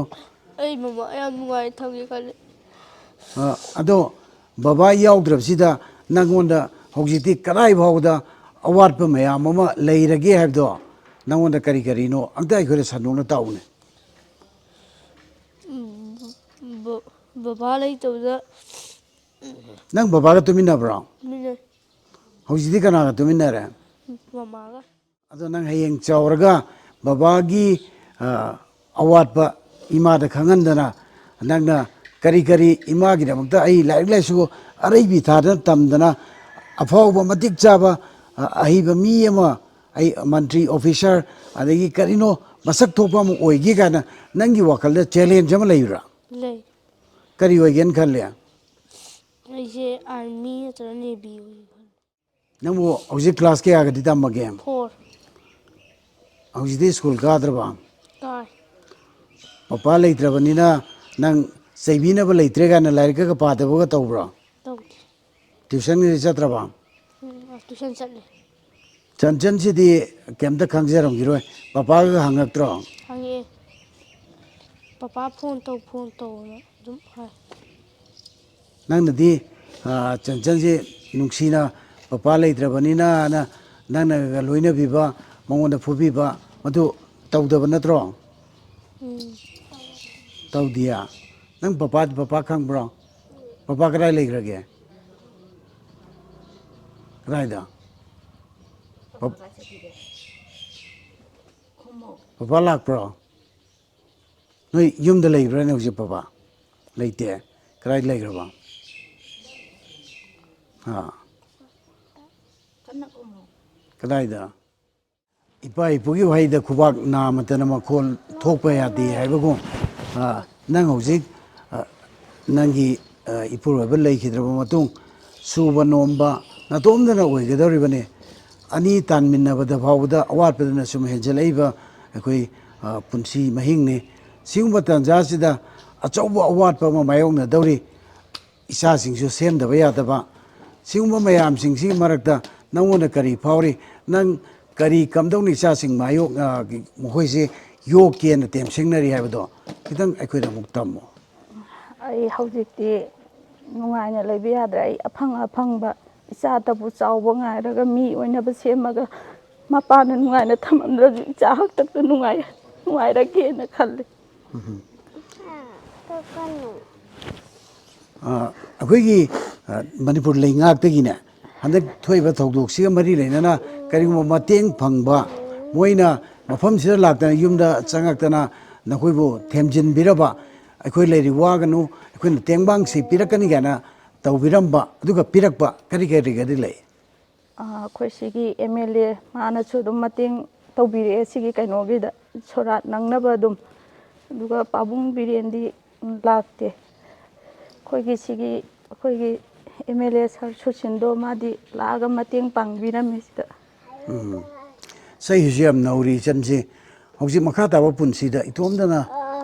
ay mama yang nungai tapi kali ꯑꯗꯣ ꯕꯕꯥ ꯌꯥꯎꯗ꯭ꯔꯕꯁꯤꯗ ꯅꯪꯉꯣꯟꯗ ꯍꯧꯖꯤꯛꯇꯤ ꯀꯗꯥꯏ ꯐꯥꯎꯕꯗ ꯑꯋꯥꯠꯄ ꯃꯌꯥꯝ ꯑꯃ ꯂꯩꯔꯒꯦ ꯍꯥꯏꯕꯗꯣ ꯅꯪꯉꯣꯟꯗ ꯀꯔꯤꯅꯣ ꯑꯝꯇ ꯑꯩꯈꯣꯏꯗ ꯁꯟꯗꯣꯛꯅ ꯇꯥꯛꯎꯅꯦ baba lagi tahu dah ꯅꯪ ꯕꯕꯥꯒ ꯇꯨꯃꯤꯟꯅꯕ꯭ꯔꯣ mina ꯍꯧꯖꯤꯛꯇꯤ ꯀꯅꯥꯒ ꯇꯨꯃꯤꯟꯅꯔꯦ mama ka ꯑꯗꯣ ꯅꯪ ꯍꯌꯦꯡ ꯆꯥꯎꯔꯒ ꯕꯕꯥꯒꯤ ꯑꯋꯥꯠꯄ ꯏꯃꯥꯗ ꯈꯪꯍꯟꯗꯅ ꯅꯪꯅ ꯀꯔꯤ ꯏꯃꯥꯒꯤꯗꯃꯛꯇ ꯑꯩ ꯂꯥꯏꯔꯤꯛ ꯂꯥꯏꯁꯨ ꯑꯔꯩꯕꯤ ꯊꯥꯗꯅ ꯇꯝꯗꯅ ꯑꯐꯥꯎꯕ ꯃꯇꯤꯛ ꯆꯥꯕ ꯑꯍꯩꯕ ꯃꯤ ꯑꯃ ꯑꯩ ꯃꯟꯇ꯭ꯔꯤ ꯑꯣꯐꯤꯁꯥꯔ ꯑꯗꯒꯤ ꯀꯔꯤꯅꯣ ꯃꯁꯛ ꯊꯣꯛꯄ ꯑꯃ ꯑꯣꯏꯒꯦ ꯀꯥꯏꯅ ꯅꯪꯒꯤ ꯋꯥꯈꯜꯗ ꯆꯦꯂꯦꯟꯖ ꯑꯃ ꯂꯩꯕ꯭ꯔꯥ lei ꯀꯔꯤ ꯑꯣꯏꯒꯦꯅ ꯈꯜꯂꯦ aise army atau navy ꯅꯪꯕꯨ ꯍꯧꯖꯤꯛ ꯀ꯭ꯂꯥꯁ ꯀꯌꯥꯒꯗꯤ ꯇꯝꯃꯒꯦ 4 ꯍꯧꯖꯤꯛꯇꯤ ꯁ꯭ꯀꯨꯜ ꯀꯥꯗ꯭ꯔꯕ kai ꯃꯄꯥ ꯂꯩꯇ꯭ꯔꯕꯅꯤꯅ ꯅꯪ ꯆꯩꯕꯤꯅꯕ ꯂꯩꯇ꯭ꯔꯦ ꯀꯥꯏꯅ ꯂꯥꯏꯔꯤꯛꯀꯒ ꯄꯥꯗꯕꯒ ꯇꯧꯕ꯭ꯔꯣ tahu ꯇ꯭ꯌꯨꯁꯟꯒꯗꯤ ꯆꯠꯇ꯭ꯔꯕ tuition chatle ꯆꯟꯆꯟꯁꯤꯗꯤ ꯀꯩꯝꯇ ꯈꯪꯖꯔꯝꯈꯤꯔꯣꯏ ꯄꯄꯥꯒ ꯍꯪꯉꯛꯇ꯭ꯔꯣ hangi papa phone tau na dum hai ꯅꯪꯅꯗꯤ ꯆꯟꯆꯟꯁꯤ ꯅꯨꯡꯁꯤꯅ ꯄꯄꯥ ꯂꯩꯇ꯭ꯔꯕꯅꯤꯅꯅ ꯅꯪꯅꯒ ꯂꯣꯏꯅꯕꯤꯕ ꯃꯉꯣꯟꯗ ꯐꯨꯕꯤꯕ ꯃꯗꯨ ꯇꯧꯗꯕ ꯅꯠꯇ꯭ꯔꯣ ꯇꯧꯗꯤꯌꯥ ꯅꯪ ꯄꯄꯥ ꯈꯪꯕ꯭ꯔꯣ ꯄꯄꯥ ꯀꯗꯥꯏ ꯂꯩꯈ꯭ꯔꯒꯦ ꯀꯗꯥꯏꯗ ꯄꯄꯥ ꯂꯥꯛꯄ꯭ꯔꯣ ꯅꯣꯏ ꯌꯨꯝꯗ ꯂꯩꯕ꯭ꯔꯥꯅꯦ ꯍꯧꯖꯤꯛ ꯄꯄꯥ ꯂꯩꯇꯦ ꯀꯗꯥꯏ ꯂꯩꯈ꯭ꯔꯕ ꯀꯗꯥꯏꯗ ꯏꯄꯥ ꯏꯄꯨꯒꯤ ꯋꯥꯍꯩꯗ ꯈꯨꯕꯥꯛ ꯅꯥꯝꯃꯇꯅ ꯃꯈꯣꯜ ꯊꯣꯛꯄ ꯌꯥꯗꯦ ꯍꯥꯏꯕꯒꯨꯝ ꯅꯪ ꯍꯧꯖꯤꯛ ꯅꯪꯒꯤ ꯏꯄꯨꯔꯣꯏꯕ ꯂꯩꯈꯤꯗ꯭ꯔꯕ ꯃꯇꯨꯡ ꯁꯨꯕ ꯅꯣꯝꯕ ꯅꯇꯣꯝꯗꯅ ꯑꯣꯏꯒꯗꯧꯔꯤꯕꯅꯤ ꯑꯅꯤ ꯇꯥꯟꯃꯤꯟꯅꯕꯗ ꯐꯥꯎꯕꯗ ꯑꯋꯥꯠꯄꯗꯨꯅ ꯁꯨꯝ ꯍꯦꯟꯖꯜꯂꯛꯏꯕ ꯑꯩꯈꯣꯏ ꯄꯨꯟꯁꯤ ꯃꯍꯤꯡꯅꯤ ꯁꯤꯒꯨꯝꯕ ꯇꯥꯟꯖꯥꯁꯤꯗ ꯑꯆꯧꯕ ꯑꯋꯥꯠꯄ ꯑꯃ ꯃꯥꯌꯣꯛꯅꯗꯧꯔꯤ ꯏꯆꯥꯁꯤꯡꯁꯨ ꯁꯦꯝꯗꯕ ꯌꯥꯗꯕ ꯁꯤꯒꯨꯝꯕ ꯃꯌꯥꯝꯁꯤꯡꯁꯤꯒꯤ ꯃꯔꯛꯇ ꯅꯪꯉꯣꯟꯗ ꯀꯔꯤ ꯐꯥꯎꯔꯤ ꯅꯪ ꯀꯔꯤ ꯀꯝꯗꯧꯅ ꯏꯆꯥꯁꯤꯡ ꯃꯈꯣꯏꯁꯦ ꯌꯣꯛꯀꯦꯅ ꯇꯦꯝꯁꯤꯡꯅꯔꯤ ꯍꯥꯏꯕꯗꯣ ꯈꯤꯇꯪ ꯑꯩꯈꯣꯏꯗ ꯑꯃꯨꯛ ꯇꯝꯃꯣ ꯑꯩ ꯍꯧꯖꯤꯛꯇꯤ ꯅꯨꯡꯉꯥꯏꯅ ꯂꯩꯕ ꯌꯥꯗ꯭ꯔꯦ ꯑꯩ ꯑꯐꯪꯕ ꯏꯆꯥꯇꯕꯨ ꯆꯥꯎꯕ ꯉꯥꯏꯔꯒ ꯃꯤ ꯑꯣꯏꯅꯕ ꯁꯦꯝꯃꯒ ꯃꯄꯥꯅ ꯅꯨꯡꯉꯥꯏꯅ ꯊꯝꯃꯝꯗ꯭ꯔꯁꯨ ꯏꯆꯥ ꯈꯛꯇꯛꯇ ꯅꯨꯡꯉꯥꯏꯔꯒꯦꯅ ꯈꯜꯂꯤ ꯑꯩꯈꯣꯏꯒꯤ ꯃꯅꯤꯄꯨꯔ ꯂꯩꯉꯥꯛꯇꯒꯤꯅꯦ ꯍꯟꯗꯛ ꯊꯣꯛꯏꯕ ꯊꯧꯗꯣꯛꯁꯤꯒ ꯃꯔꯤ ꯂꯩꯅꯅ ꯀꯔꯤꯒꯨꯝꯕ ꯃꯇꯦꯡ ꯐꯪꯕ ꯃꯣꯏꯅ ꯃꯐꯝꯁꯤꯗ ꯂꯥꯛꯇꯅ ꯌꯨꯝꯗ ꯆꯪꯉꯛꯇꯅ ꯅꯈꯣꯏꯕꯨ ꯊꯦꯝꯖꯤꯟꯕꯤꯔꯕ ꯑꯩꯈꯣꯏ ꯂꯩꯔꯤ ꯋꯥꯒꯅꯨ ꯑꯩꯈꯣꯏꯅ ꯇꯦꯡꯕꯥꯡꯁꯤ ꯄꯤꯔꯛꯀꯅꯤ ꯀꯥꯏꯅ ꯇꯧꯕꯤꯔꯝꯕ ꯑꯗꯨꯒ ꯄꯤꯔꯛꯄ ꯀꯔꯤꯒꯗꯤ ꯂꯩ ꯑꯩꯈꯣꯏ ꯁꯤꯒꯤ MLA ꯃꯥꯅꯁꯨ ꯑꯗꯨꯝ ꯃꯇꯦꯡ ꯇꯧꯕꯤꯔꯛꯑꯦ ꯁꯤꯒꯤ ꯀꯩꯅꯣꯒꯤꯗ ꯁꯣꯔꯥꯠ ꯅꯪꯅꯕ ꯑꯗꯨꯝ ꯑꯗꯨꯒ ꯄꯥꯕꯨꯡ ꯕꯤꯔꯦꯟꯗꯤ ꯂꯥꯛꯇꯦ ꯑꯩꯈꯣꯏꯒꯤ MLA ꯁꯔ ꯁꯨꯁꯤꯟꯗꯣ ꯃꯥꯗꯤ ꯂꯥꯛꯑꯒ ꯃꯇꯦꯡ ꯄꯥꯡꯕꯤꯔꯝꯃꯤ ꯁꯤꯗ ꯆꯍꯤꯁꯨ ꯌꯥꯝ ꯅꯧꯔꯤ ꯏꯆꯟꯁꯤ ꯍꯧꯖꯤꯛ ꯃꯈꯥ ꯇꯥꯕ ꯄꯨꯟꯁꯤꯗ ꯏꯇꯣꯝꯗꯅ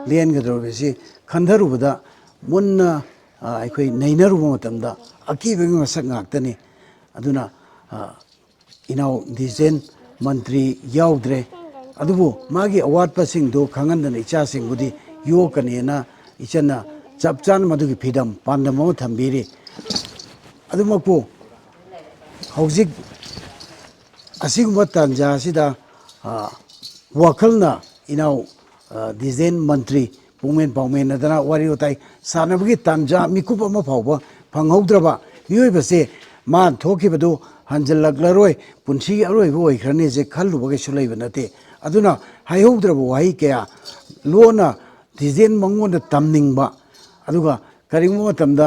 ꯂꯦꯟꯒꯗꯧꯔꯤꯕꯁꯤ ꯈꯟꯊꯔꯨꯕꯗ ꯃꯨꯟꯅ ꯑꯩꯈꯣꯏ ꯅꯩꯅꯔꯨꯕ ꯃꯇꯝꯗ ꯑꯀꯤꯕꯒꯤ ꯃꯁꯛ ꯉꯥꯛꯇꯅꯤ ꯑꯗꯨꯅ ꯏꯅꯥꯎ ꯗꯤꯖꯦꯟ ꯃꯟꯇ꯭ꯔꯤ ꯌꯥꯎꯗ꯭ꯔꯦ ꯑꯗꯨꯕꯨ ꯃꯥꯒꯤ ꯑꯋꯥꯠꯄꯁꯤꯡꯗꯨ ꯈꯪꯍꯟꯗꯅ ꯏꯆꯥꯁꯤꯡꯕꯨꯗꯤ ꯌꯣꯛꯀꯅꯦꯅ ꯏꯆꯟꯅ ꯆꯞ ꯆꯥꯅ ꯃꯗꯨꯒꯤ ꯐꯤꯗꯝ ꯄꯥꯟꯗꯝ ꯑꯃ ꯊꯝꯕꯤꯔꯤ ꯑꯗꯨꯃꯛꯄꯨ ꯍꯧꯖꯤꯛ ꯑꯁꯤꯒꯨꯝꯕ ꯇꯥꯟꯖꯥ ꯑꯁꯤꯗ ꯋꯥꯈꯜꯅ ꯏꯅꯥꯎ ꯗꯤꯖꯦꯟ ꯃꯟꯇ꯭ꯔꯤ ꯄꯨꯡꯃꯦꯟ ꯄꯥꯎꯃꯦꯟꯅꯗꯅ ꯋꯥꯔꯤ ꯋꯥꯇꯥꯏ ꯁꯥꯟꯅꯕꯒꯤ ꯇꯥꯟꯖꯥ ꯃꯤꯀꯨꯞ ꯑꯃ ꯐꯥꯎꯕ ꯐꯪꯍꯧꯗ꯭ꯔꯕ ꯃꯤꯑꯣꯏꯕꯁꯦ ꯃꯥ ꯊꯣꯛꯈꯤꯕꯗꯨ ꯍꯟꯖꯤꯜꯂꯛꯂꯔꯣꯏ ꯄꯨꯟꯁꯤꯒꯤ ꯑꯔꯣꯏꯕ ꯑꯣꯏꯈ꯭ꯔꯅꯤꯁꯦ ꯈꯜꯂꯨꯕ ꯀꯩꯁꯨ ꯂꯩꯕ ꯅꯠꯇꯦ ꯑꯗꯨꯅ ꯍꯥꯏꯍꯧꯗ꯭ꯔꯕ ꯋꯥꯍꯩ ꯀꯌꯥ ꯂꯣꯟꯅ ꯗꯤꯖꯦꯟ ꯃꯉꯣꯟꯗ ꯇꯝꯅꯤꯡꯕ ꯑꯗꯨꯒ ꯀꯔꯤꯒꯨꯝꯕ ꯃꯇꯝꯗ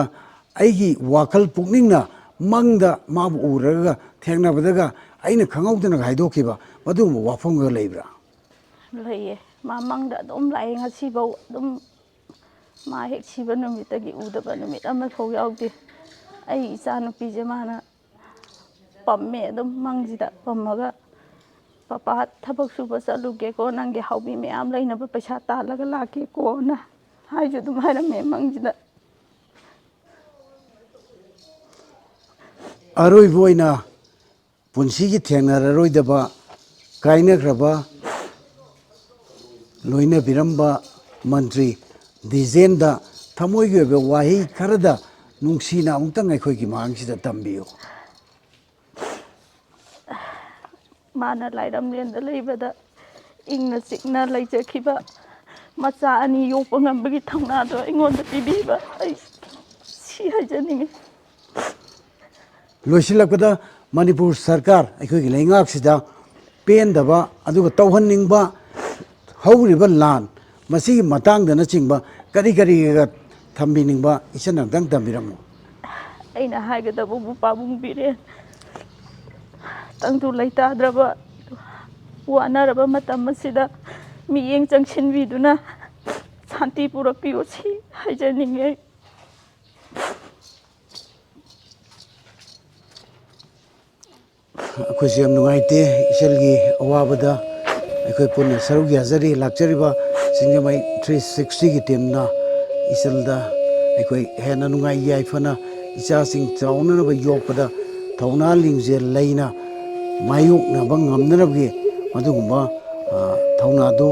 ꯑꯩꯒꯤ ꯋꯥꯈꯜ ꯄꯨꯛꯅꯤꯡꯅ ꯃꯪꯗ ꯃꯥꯕꯨ ꯎꯔꯒ ꯊꯦꯡꯅꯕꯗꯒ ꯑꯩꯅ ꯈꯪꯍꯧꯗꯅ ꯍꯥꯏꯗꯣꯛꯈꯤꯕ ꯃꯗꯨꯒꯨꯝꯕ ꯋꯥꯐꯝꯒ ꯂꯩꯕ꯭ꯔꯥ ꯂꯩꯌꯦ ꯃꯥ ꯃꯪꯗ ꯑꯗꯨꯝ ꯂꯥꯛꯑꯦ ꯉꯁꯤꯐꯥꯎ ꯑꯗꯨꯝ ꯃꯥ ꯍꯦꯛ ꯁꯤꯕ ꯅꯨꯃꯤꯠꯇꯒꯤ ꯎꯗꯕ ꯅꯨꯃꯤꯠ ꯑꯃꯐꯥꯎ ꯌꯥꯎꯗꯦ ꯑꯩ ꯏꯆꯥ ꯅꯨꯄꯤꯁꯦ ꯃꯥꯅ ꯄꯝꯃꯦ ꯑꯗꯨꯝ ꯃꯪꯁꯤꯗ ꯄꯝꯃꯒ ꯄꯄꯥ ꯊꯕꯛ ꯁꯨꯕ ꯆꯠꯂꯨꯒꯦꯀꯣ ꯅꯪꯒꯤ ꯍꯥꯎꯕꯤ ꯃꯌꯥꯝ ꯂꯩꯅꯕ ꯄꯩꯁꯥ ꯇꯥꯜꯂꯒ ꯂꯥꯛꯀꯦꯀꯣꯅ ꯍꯥꯏꯁꯨ ꯑꯗꯨꯝ ꯍꯥꯏꯔꯝꯃꯦ ꯃꯪꯁꯤꯗ ꯑꯔꯣꯏꯕ ꯑꯣꯏꯅ ꯄꯨꯟꯁꯤꯒꯤ ꯊꯦꯡꯅꯔꯔꯣꯏꯗꯕ ꯀꯥꯏꯅꯈ꯭ꯔꯕ ꯂꯣꯏꯅꯕꯤꯔꯝꯕ ꯃꯟꯇ꯭ꯔꯤ ꯗꯤꯖꯦꯟꯗ ꯊꯃꯣꯏꯒꯤ ꯑꯣꯏꯕ ꯋꯥꯍꯩ ꯈꯔꯗ ꯅꯨꯡꯁꯤꯅ ꯑꯃꯨꯛꯇꯪ ꯑꯩꯈꯣꯏꯒꯤ ꯃꯥꯡꯁꯤꯗ ꯇꯝꯕꯤꯌꯨ ꯃꯥꯅ ꯂꯥꯏꯔꯝꯂꯦꯟꯗ ꯂꯩꯕꯗ ꯏꯪꯅ ꯆꯤꯛꯅ ꯂꯩꯖꯈꯤꯕ ꯃꯆꯥ ꯑꯅꯤ ꯌꯣꯛꯄ ꯉꯝꯕꯒꯤ ꯊꯧꯅꯥꯗꯣ ꯑꯩꯉꯣꯟꯗ ꯄꯤꯕꯤꯕ ꯑꯩ ꯁꯤ ꯍꯥꯏꯖꯅꯤꯡꯉꯤ ꯂꯣꯏꯁꯤꯜꯂꯛꯄꯗ ꯃꯅꯤꯄꯨꯔ ꯁꯔꯀꯥꯔ ꯑꯩꯈꯣꯏꯒꯤ ꯂꯩꯉꯥꯛꯁꯤꯗ ꯄꯦꯟꯗꯕ ꯑꯗꯨꯒ ꯇꯧꯍꯟꯅꯤꯡꯕ ꯍꯧꯔꯤꯕ ꯂꯥꯟ ꯃꯁꯤꯒꯤ ꯃꯇꯥꯡꯗꯅꯆꯤꯡꯕ ꯀꯔꯤ ꯀꯔꯤꯒ ꯊꯝꯕꯤꯅꯤꯡꯕ ꯏꯆꯟ ꯑꯝꯇꯪ ꯇꯝꯕꯤꯔꯝꯃꯨ ꯑꯩꯅ ꯍꯥꯏꯒꯗꯕꯕꯨ ꯄꯥꯕꯨꯡ ꯕꯤꯔꯦꯟ ꯇꯪꯗꯨ ꯂꯩꯇꯥꯗ꯭ꯔꯕ ꯋꯥꯅꯔꯕ ꯃꯇꯝ ꯑꯁꯤꯗ ꯃꯤꯠꯌꯦꯡ ꯆꯪꯁꯤꯟꯕꯤꯗꯨꯅ ꯁꯥꯟꯇꯤ ꯄꯨꯔꯛꯄꯤꯌꯨ ꯁꯤ ꯍꯥꯏꯖꯅꯤꯡꯉꯤ ꯑꯩꯈꯣꯏꯁꯨ ꯌꯥꯝ ꯅꯨꯡꯉꯥꯏꯇꯦ ꯏꯆꯜꯒꯤ ꯑꯋꯥꯕꯗ ꯑꯩꯈꯣꯏ ꯄꯨꯟꯅ ꯁꯔꯨꯛ ꯌꯥꯖꯔꯤ ꯂꯥꯛꯆꯔꯤꯕ ꯁꯤꯡꯖꯃꯩ 360ꯒꯤ ꯇꯤꯝꯅ ꯏꯆꯜꯗ ꯑꯩꯈꯣꯏ ꯍꯦꯟꯅ ꯅꯨꯡꯉꯥꯏ ꯌꯥꯏꯐꯅ ꯏꯆꯥꯁꯤꯡ ꯆꯥꯎꯅꯅꯕ ꯌꯣꯛꯄꯗ ꯊꯧꯅꯥ ꯂꯤꯡꯖꯦꯜ ꯂꯩꯅ ꯃꯥꯌꯣꯛꯅꯕ ꯉꯝꯅꯅꯕꯒꯤ ꯃꯗꯨꯒꯨꯝꯕ ꯊꯧꯅꯥꯗꯨ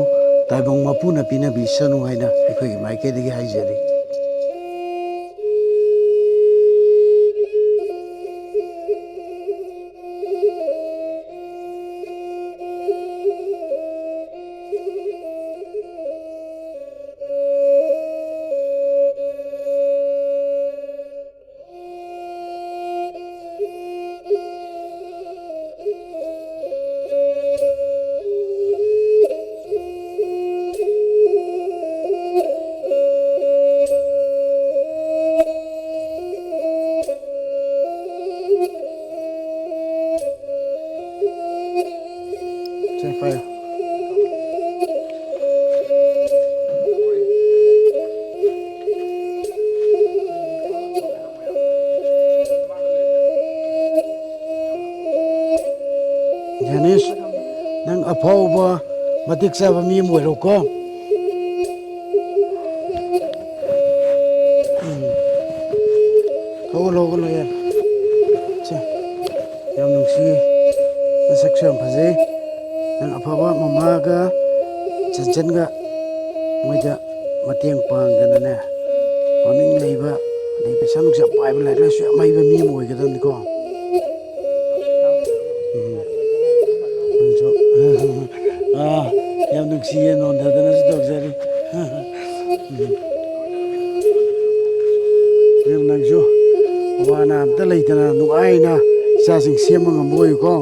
ꯇꯥꯏꯕꯪ ꯃꯄꯨꯅ ꯄꯤꯅꯕꯤꯁꯅꯨ ꯍꯥꯏꯅ ꯑꯩꯈꯣꯏꯒꯤ ꯃꯥꯏꯀꯩꯗꯒꯤ ꯍꯥꯏꯖꯔꯤ ꯖꯦꯅꯤꯁ ꯅꯪ ꯑꯐꯥꯎꯕ ꯃꯇꯤꯛ ꯆꯥꯕ ꯃꯤ ꯑꯃ ꯑꯣꯏꯔꯣꯀꯣ ꯍꯧꯒꯠꯂꯣ ꯍꯧꯒꯠꯂꯣ ꯌꯥꯔꯦ ꯁꯦ ꯌꯥꯝ ꯅꯨꯡꯁꯤ ꯃꯁꯛꯁꯨ ꯌꯥꯝ ꯐꯖꯩ ꯅꯪ ꯑꯐꯕ ꯃꯃꯥꯒ ꯆꯟꯆꯟꯒ ꯃꯣꯏꯗ ꯃꯇꯦꯡ ꯄꯥꯡꯗꯅꯅꯦ ꯃꯃꯤꯡ ꯂꯩꯕ ꯑꯗꯩ ꯄꯩꯁꯥ ꯅꯨꯡꯁꯥ ꯄꯥꯏꯕ ꯂꯥꯏꯔꯤꯛ ꯂꯥꯏꯁꯨ ꯌꯥꯝ ꯍꯩꯕ ꯃꯤ ꯑꯃ ꯑꯣꯏꯒꯗꯕꯅꯤꯀꯣ ꯌꯥꯝ ꯅꯨꯡꯁꯤꯌꯦ ꯅꯣꯟꯊꯗꯅꯁꯨ ꯇꯧꯖꯔꯤ ꯅꯪꯁꯨ ꯑꯋꯥ ꯑꯅꯥ ꯑꯝꯇ ꯂꯩꯇꯅ ꯅꯨꯡꯉꯥꯏꯅ ꯏꯆꯥꯁꯤꯡ ꯁꯦꯝꯕ ꯉꯝꯕ ꯑꯣꯏꯌꯨꯀꯣ